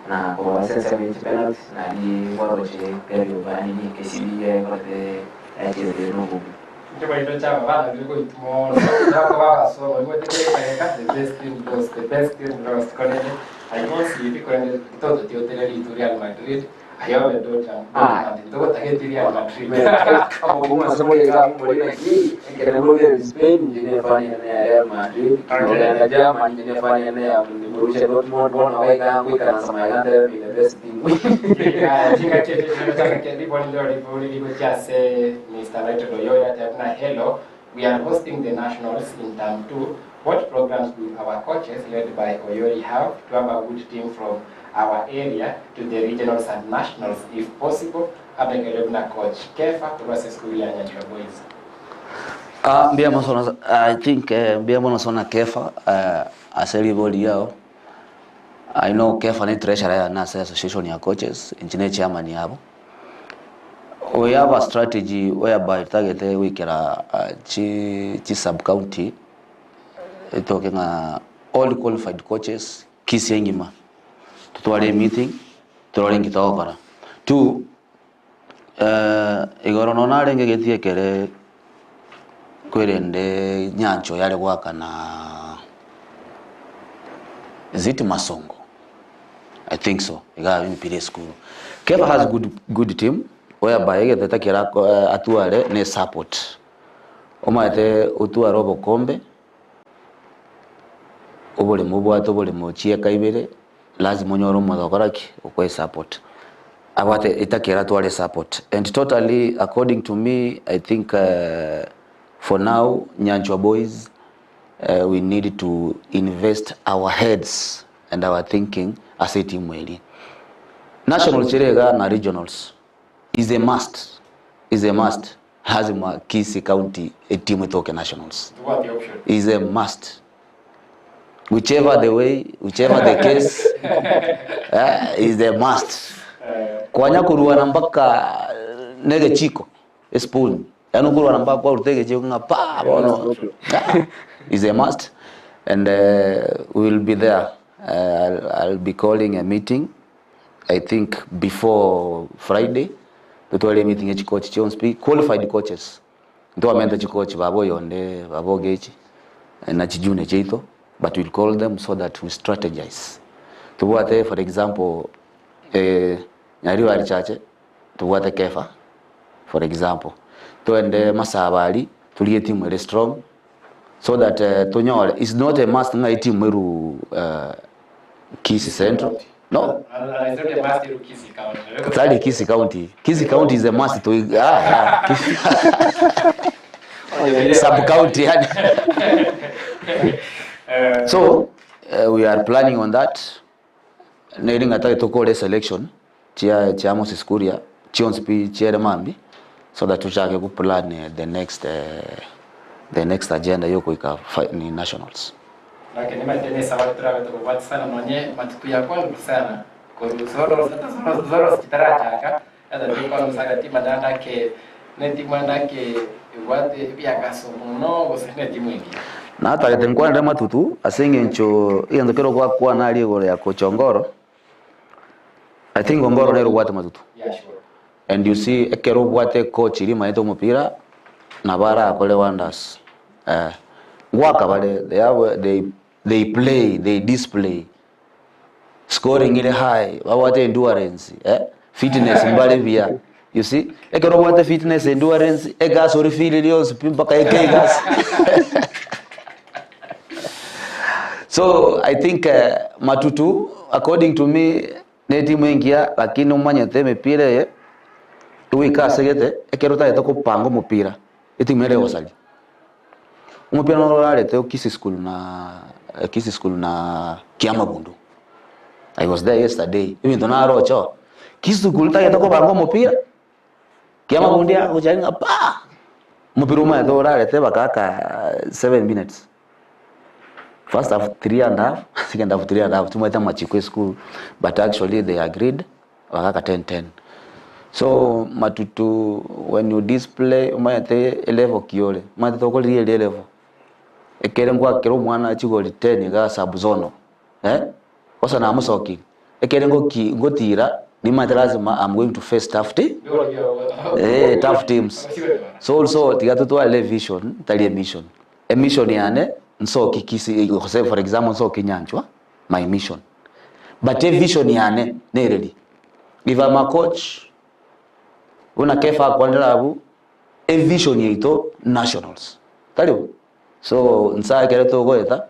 na kwa sensible penalty na ni mboro je perio bani ni KCB ngote ete no go Coba itu cara bana dulu itu mau nak bawa so mau itu kayak the best team lost kalau ini ayo sih itu kalau itu tuh dari Real Madrid ayo betul jangan itu tak Real Madrid kamu masih mau yang mau lagi kalau mau dari Spain jadi fanya Real Madrid kalau aja main jadi fanya yang Borussia Dortmund mau naik karena sama yang ada the best team jika kita di boleh negosiasi Mr. Reto Doyoya tena hello we are hosting the nationals in term 2 what programs do our coaches led by Oyori have to have a good team from our area to the regionals and nationals if possible abengelebna coach Kefa process kulia Nyanchwa boys I think mbiamo nasona Kefa aseli bodi yao. I know Kefa ni treasurer ya NASA association ya coaches nchini chairman yabo. We have a strategy whereby target we kira chi sub county talking all qualified coaches kisi engima tutwale meeting tutwale ngitokora tu igoro nona renge getie kere kwerende nyancho yale gwaka na ziti Masongo. I think so. Iga in PD school. Kefa has good team whereby ege tetakira atuare ne support. Omaete utua robo kombe. Obole mubwato obole mochie kaibere lazima nyoro mwadokoraki ukwe support. Awate itakira tuare support. And totally according to me I think for now Nyanchwa boys we need to invest our heads and our thinking as a team weli. National chirega na regionals is a must. Hazima Kisi County a team itoke nationals. What the option? Is a must. Whichever the case is a must. Kwanya kuruwa mpaka nege chiko spoon. Yanu kuruwa mpaka kwa utege chiko nga pa bono. Is a must, and we will be there. I'll be calling a meeting. I think before Friday. Tutwale meeting each coach Chonspi qualified coaches. Ndo amenda coach babo yonde babo gechi na chijune cheito, but we'll call them so that we strategize. Tuwate for example nyariwa alichache tuwate Kefa for example. Tuende Masabali tulie team ile strong so that tonyole is not a must ngai team meru Kisi Central. No. Tali Kisi County. Kisi County is a must to sub county. So we are planning on that. Needing atake to call a selection. Chia Moses Kuria, Chonspi, Mambi, so that we shall plan the next agenda yoko ika ni nationals. Lakini matene sawa turabe to kubati sana nonye matukuya kwa sana kwa zoro kitaracha ada kwa msaga tima danda ke neti mwanda ke wate pia kasomuno bosene timwingi na hata tenkwa nda matutu asenge ncho yando kero kwa na ali gore ya Kochongoro. I think Ngoro nero wate matutu. Yeah, sure. And you see ekero wate coach ili maeto mupira na bara akole wonders. Waka bale they play, they display scoring ile high, wawate endurance, fitness mbale via. You see, ekero wate fitness endurance, gas or feel ilios mpaka gas. So I think matutu according to me neti mwengia lakini umanya teme pire tuika segete ekero ta yetoko pango mupira etimere osali umupira no rale te Kisi school na Kiamabundu. I was there yesterday. Even though na rocho Kisi school ta yetoko pango mupira Kiamabundu ya kujaringa pa mupira uma to rale te bakaka 7 minutes First half 3.5, second half 3.5. Tumweta Machikwe school, but actually they agreed wakaka 10-10. So matutu when you display umayete level kiole, umayete tokoli ile level. Ekere ngwa kero mwana achigoli 10 ga subzono. Osa na amusoki. Ekere ngotira ni mate lazima I'm going to face tough tough teams. So also tigato to ile vision, tali mission. A mission yane nsoki kisi for example nsoki nyanchwa my mission. But a vision yane nereli. If I'm a coach una kefa kwandalabu a vision yeito nationals. Karibu. So nsa kere to goeta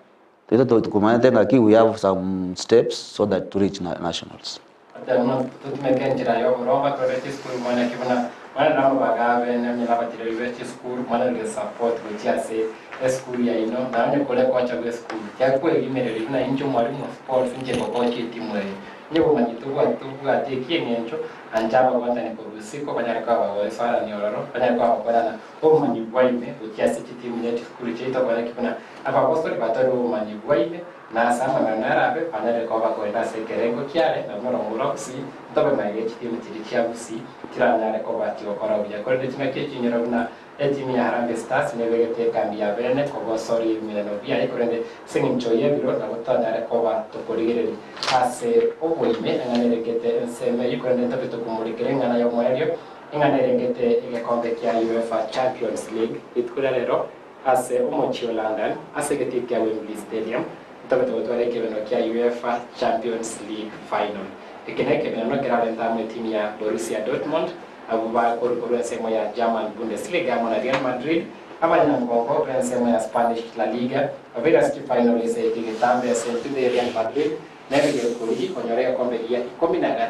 to kumane ngaki we have some steps so that to reach nationals. Atano tumekenjira yo roba to school mana kibana mana namo bagave na nyala university school mana le support kutia se school ya ino na nyo kole kocha we school ya kwa imereli na injo mwalimu sports nje ko kocha timu ye nyo manyituwa tuwa teki nyencho anjaba kwanda ni kubusiko banyara kwa wa swala ni ororo banyara kwa bana o manyibwaime kutia se timu ya school cheita kwa kibana apa postori bataro manyibwaime na sama manarabe panere kwa kwenda sekerengo kiale na moro muroksi tobe maige timu tirikia busi tirana ko bati okora uya ko ndetime kechinyero na etimi ya Harambee Stars ne wegete kambia bene ko bosori milano bia ikorende singing choye biro na gutana ko ba to korigere ase oboime ngane rekete nseme ikorende tobe to kumurikire ngana yo mwerio ngane rekete igekombe kya UEFA Champions League itkurero ase omochio London ase ketika Wembley Stadium tobe to tware kebeno kya UEFA Champions League final ikeneke beno grale ndamwe timu ya Borussia Dortmund abuba korokoro semo ya German Bundesliga mona Real Madrid abanya ngoko semo ya Spanish La Liga avera ski final ise tigitambe sento de Real Madrid nebe kuri konyore kombe ya 15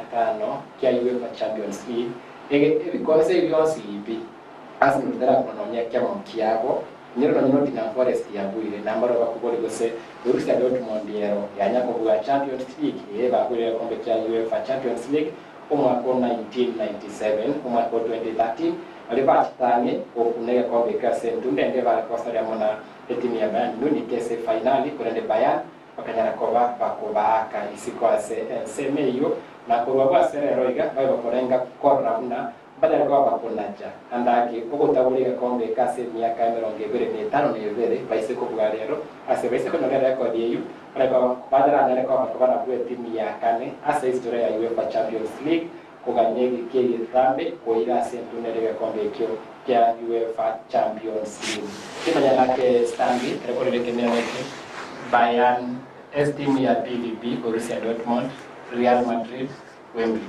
kya UEFA Champions League ege konse yonsi ibi asinu dara konomya kya mkiago nyero no dina Forest ya buire nambaro bakubole gose Borussia Dortmund yero yanyako bwa Champions League eba kuri kombe kya UEFA Champions League umwaka 1997 umwaka 2013 alibatanye okunega kwa bekase ndende bali kwa sare mona timu ya Bayern Munich kese finali kurende Bayern bakanyara koba bakobaka isikwase semeyo na kuba basere roiga baba korenga korra una badala kwa bakonaja andaki okutabulika kombe kase miaka 25 nevere baise ko bwarero ase baise ko nore record yeyu kwa badala nare kwa bakobana bwe timu ya kane ase historia ya UEFA Champions League kuganyegi kiri rambe koira sentunere kombe kyo kya UEFA Champions League kimanya lake Stanley rekodi leke meneke Bayern timu ya BVB Borussia Dortmund Real Madrid Wembley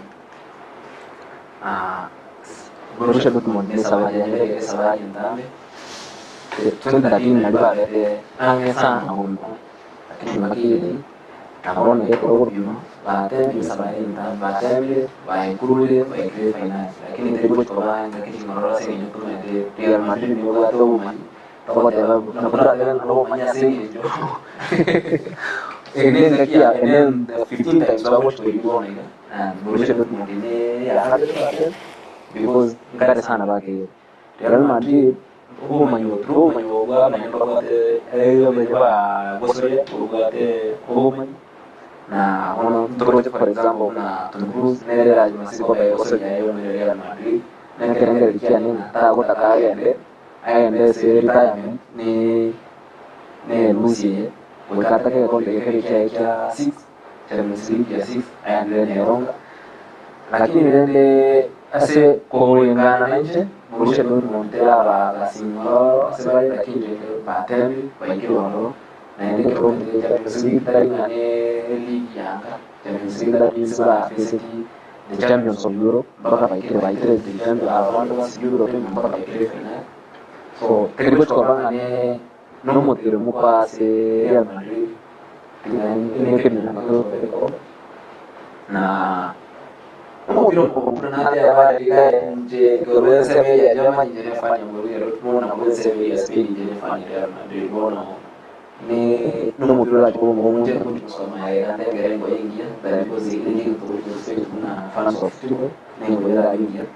Borussia Dortmund ni sawa yenyewe sawa ndambe tunda timu na bale angesa ngomba lakini makili naona yeko obyo batembe sawa ndambe batembe bainkurule baikre final lakini ndipo tobanga kitu ngorora sisi nyutume Real Madrid ni wato umani tawata na kudra tena ndo manya singi enenda kia enenda 15 times I watched the goal and Borussia Dortmund ni ya hadi because ngare sana baki Real Madrid uko manyo manyoga manyoga eyo bejaba bosore ugate uko na ono tokoroje for example na Tom Cruise nere raji masiko ba bosore eyo Real Madrid na kerenge likia ni ta ko takaya ende se retirement ni Lucy wakata ke ko le kere cha 6 Champions League ya 6 ende ne ronga lakini nende ase kuingana na nje Borussia Dortmund la singolo asebali lakini batembi baikiro na ndio kombe ya Champions League tari na ligi yanga Champions League la pizza fesiti the champions of Europe mpaka baikiro baikiro the champions around the Europe mpaka baikiro final so karibu tukapanga ne no motiro mupa se Real Madrid ni kemi na Mungkin nanti ada di je kalau saya ya zaman jadi fanya mungkin Dortmund namun saya ya Spain jadi fanya Real Madrid bono ni nomor dua cukup ngomong je pun sama ya nanti keren gue yang dia dari posisi ini untuk Spain pun fans of itu ni gue lagi dia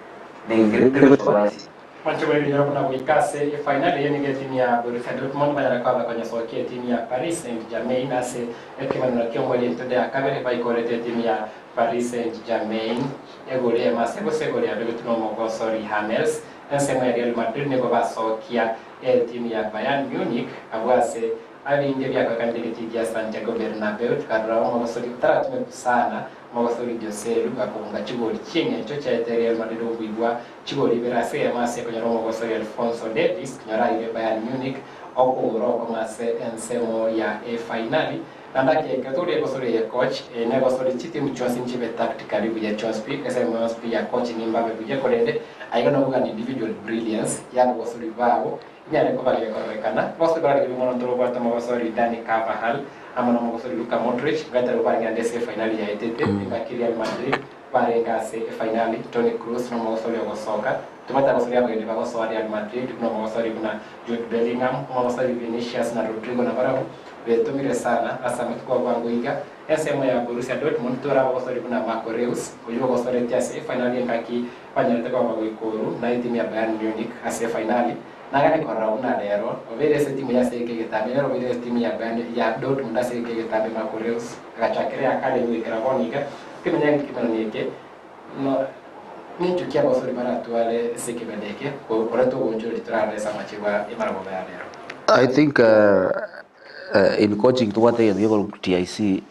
ni kira coba sih Manchester United kuna kuikase finali yeni ke timu ya Borussia Dortmund banyara kwa kwenye sokia timu ya Paris Saint-Germain ase ekimana kiongoli ntode akabere baikorete timu ya Paris Saint-Germain egole ya masebo segole ya Dortmund mo sorry Hamels ensemo ya Real Madrid ne kwa sokia timu ya Bayern Munich abwase ali nje bya kakandikiti ya Santiago Bernabeu tukarao mo sorry taratume kusana Mawasori Joselu akunga chigoli chinge cyo cha Real Madrid ubigwa chigoli berase ya mase kwenye Roma Mawasori Alfonso Davies kunyara ile Bayern Munich oko roko mase ensemo ya finali ndake katoli Mawasori ya coach ne Mawasori chiti mchosi nchibe tactically buya chospi kasa Mawasori ya coach ni mbabe buya kolende aigana buga ni individual brilliance ya Mawasori babo nyane ko bali korekana Mawasori bali mono toro kwa Mawasori Dani Carvajal amana Mawasori Luka Modric gataro bali ngandese finali ya ETT bakiri Real Madrid bali ngase finali Toni Kroos na Mawasori wa soka tumata Mawasori ya ngende bako so Real Madrid kuna Mawasori kuna Jude Bellingham Mawasori Vinicius na Rodrigo Navarro betumire sana asa mtukwa wangu iga esemo ya Borussia Dortmund tora Mawasori kuna Marco Reus uliwa Mawasori tiase finali ngaki panyalete kwa wangu ikoru na timu ya Bayern Munich ase finali nagani korra una lero overe se timu ya seke getabe lero overe timu ya Bayern ya Dortmund seke getabe Marco Reus agachakire academy Kravonika kimenya kimanike no ni tukia Mawasori bara tuale seke bedeke ko koreto gonjo litrare samachiwa imarabo ya lero. I think in coaching to what they are TIC,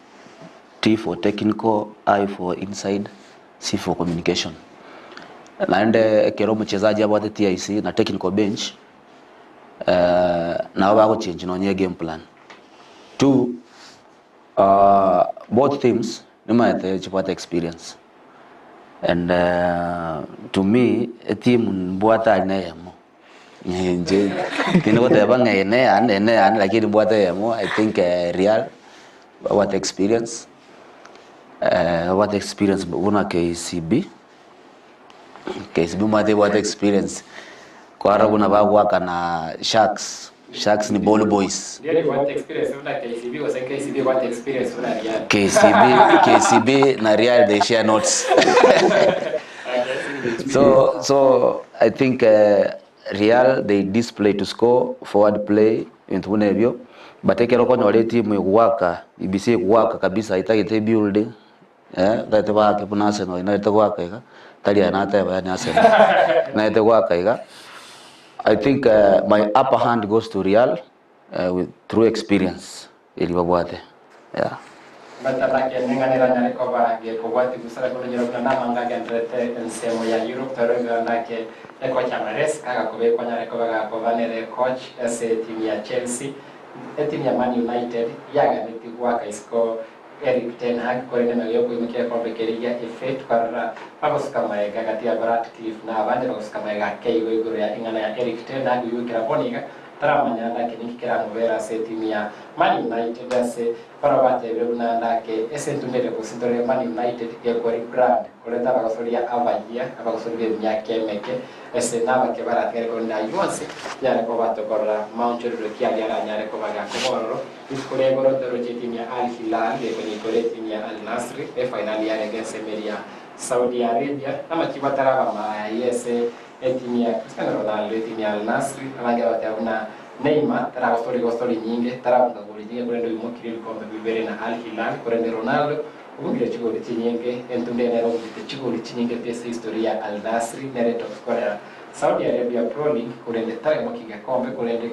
T for technical, I for inside, C for communication. And kero mchezaji hapo at TIC na technical bench na wako change no game plan. Two, both teams nimaete chipata experience. And to me a team buata neyamo. Nje tino te banga ene lakini buata yamo. I think Real what experience buna KCB mate what experience kwa kuna bagwaka na Sharks ni ball boys. What experience una KCB was KCB what experience una Real. KCB na Real they share notes. So I think Real they display to score, forward play into unevyo but ekero konyo le team yuwaka ibise kuwaka kabisa itagete building that wake punase no inaita kuwaka iga tali anata bayani asema naita kuwaka iga. I think my upper hand goes to Real with through experience ilibabwate Batalake ninganira nyane ko ba ge ko wati gusara ko nyero kana manga ge ndrete ensemo ya Europe toro ndake e coach Amares kaga ko be ko nyare ko ba ko vanere coach ese team ya Chelsea team ya Man United yaga niti kwa isko Erik ten Hag ko ina yo ko imike ko be keriya effect para pagos kama ya gatia Bradcliffe na abandi pagos kama ya kei go igoro ya ingana ya Erik ten Hag yu kira boniga taramanya ndake nikira novera se team ya Man United ase para bate beruna ndake ese tundere ko sintore Man United ke ko brand ko leta ba ko ya avajia aba ko soria nyake meke ese naba ke bara tere ko nda yuanse ya ko bato korra Manchester United ya ya nyare ko baga ko bororo iskore goro tero timu ya Al Hilal ko ni ko timu ya Al Nassr e final ya against Emeria Saudi Arabia ama kibatara ba yese timu ya Cristiano Ronaldo timu ya Al Nassr anaga watauna Neymar tara gostori nyinge tara ngoli nyinge kurendo imokiri kombe bibere na Al Hilal kurendo Ronaldo ubungire chigoli chinyenge entunde na rongo chigoli chinyenge pesa historia Al Nassr nere top scorer Saudi Arabia Pro League kurende tara mokiga kombe kurende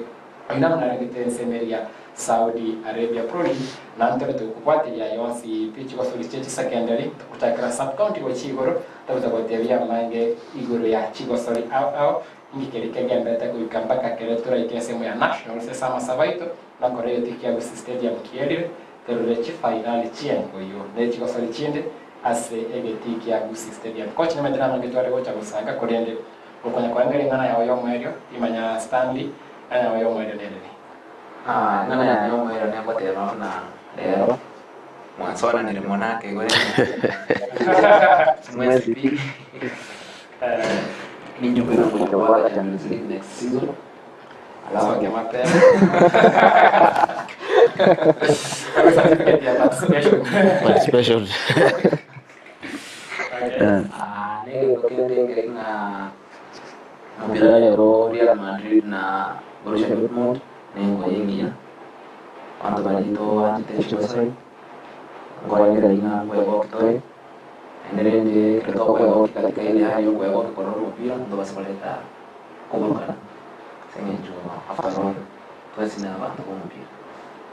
ina mna ngite Semeria Saudi Arabia Pro League na ntare to kupati ya yonsi pitch kwa soli state secondary kutakira sub county wa chigoro tabuta kwa teria mange igoro ya chigo soli au ngikirike gambeta kuikambaka keretura ikesemo ya national sesama sabaito na koreyo tikia gusi stadium kielire terulechi finali chien koyo nechi kosoli chinde ase egeti ya gusi stadium coach nemedana ngitware gocha gusanga korende okonya kwangere ngana ya oyo mwerio imanya Stanley ana oyo mwerio nene ngana ya oyo mwerio ne bote na lero mwansona ni monake gore mwezi niño pero voy a jugar la Champions League next season. Alafu que mapema. Special. Nego kende na mpira lero Real Madrid na Borussia Dortmund nengo yengia ando balito antitechosai ngoyenga ina kwego toe endelende kutoka kwego katika ile hali ya kwego kwa mpira ndo basi baleta kumbuka sengenjuma afaro twasina abantu kumpira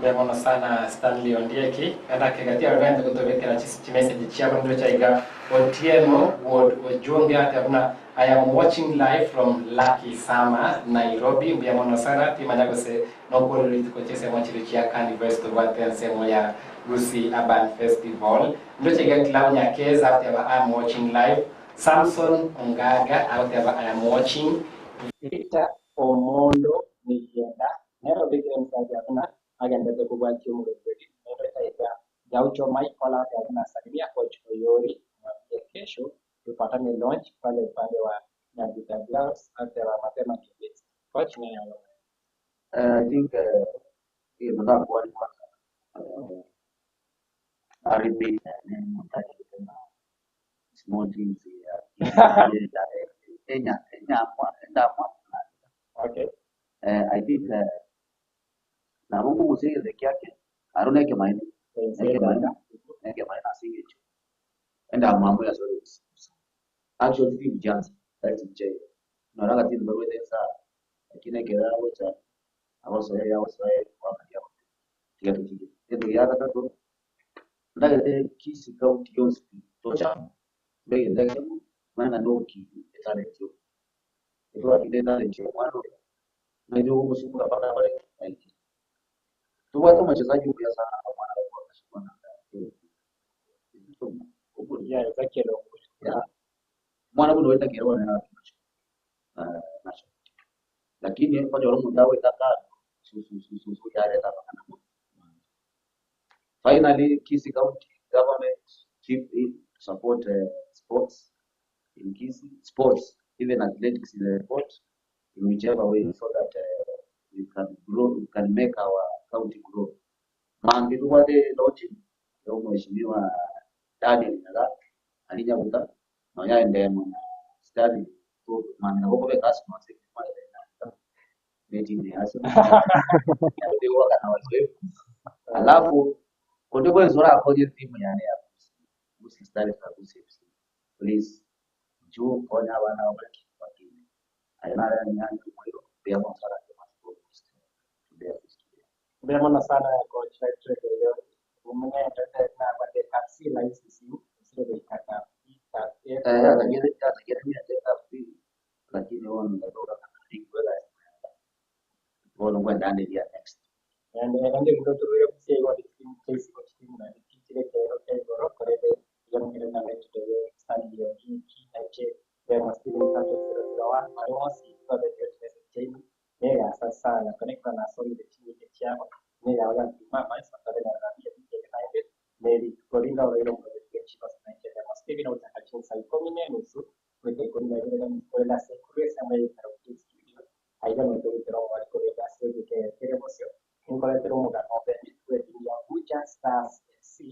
Bemono sana Stanley Ondieki enda kegatia rwende kutobekera message cyabo ndo cyaiga Otieno would ojonge atabuna I am watching live from Lucky Sama Nairobi bemono sana timanyago se no politi ko chese mwachiri chia University of Athens ya Gusii Urban Festival ndo cyaiga club nyakeza ataba I am watching live Samson Ongaga ataba I am watching Victor Omondo Nigenda Nairobi Games ataba agenda za kubaki umurubiri ndio taifa Gaucho Michael hapa na salimia coach Oyori na kesho tupatane launch pale upande wa Nabita Gloves hata wa mapema kidogo coach ni yao I think hiyo ndio kwa RB na small teams ya Kenya okay I think na Mungu musiri yake arone ke maana singecho enda mambo ya sori actually team jazz that's it no raga team bado ita lakini kera wacha awaso ya wakati yao kile kitu ndio yaka tatu ndio kisi county yonsi tocha ndio maana ndio ki talent hiyo ndio akidenda ndio mwana na ndio msimu hapa pale tuwa kama mchezaji mpya sana mwana wa kashikana ya zake leo mwana kuna wenda kero na nacho lakini kwa joro mdawe kaka su yale kama kana finally Kisii County government chip in support sports in Kisii sports even athletics in the sport in whichever way so that we can grow, we can make our county grow. Mangiru wale launching ndio mheshimiwa Daniel Nyaga alija kuta na yeye ndiye mwana study to maana huko kwa kasi na sisi mali na meeting ni hasa ndio waka na wazee alafu ndio zora koje timu yani ya Gusii study na Gusii please juu kwa wana wabaki wakini aina nyanya kwa pia msara Bemono sana coach Patrick leo umenya tata na bade kasi license sio ikata lakini wao ndio wala wao kwenda ndani ya next ndio ndio kusema wa timu kesi kwa timu na kile kile bora kwa ile jamii na mechi ndio stadi ya hiki na che kwa Steven Kato 001 Arosi kwa the Nega sasa na connecta na solid team chama nega wala mama sasa na rabia United Mary Corinda Oreiro kwa Chivas United na Steven na utakacho sai 10 nusu kwa kuna ile mkola sekuresa ambayo itarudia studio aidha ndio ndio wa Corinda sasa ke queremos yo en colegio muda no permite que ya muchas stars sí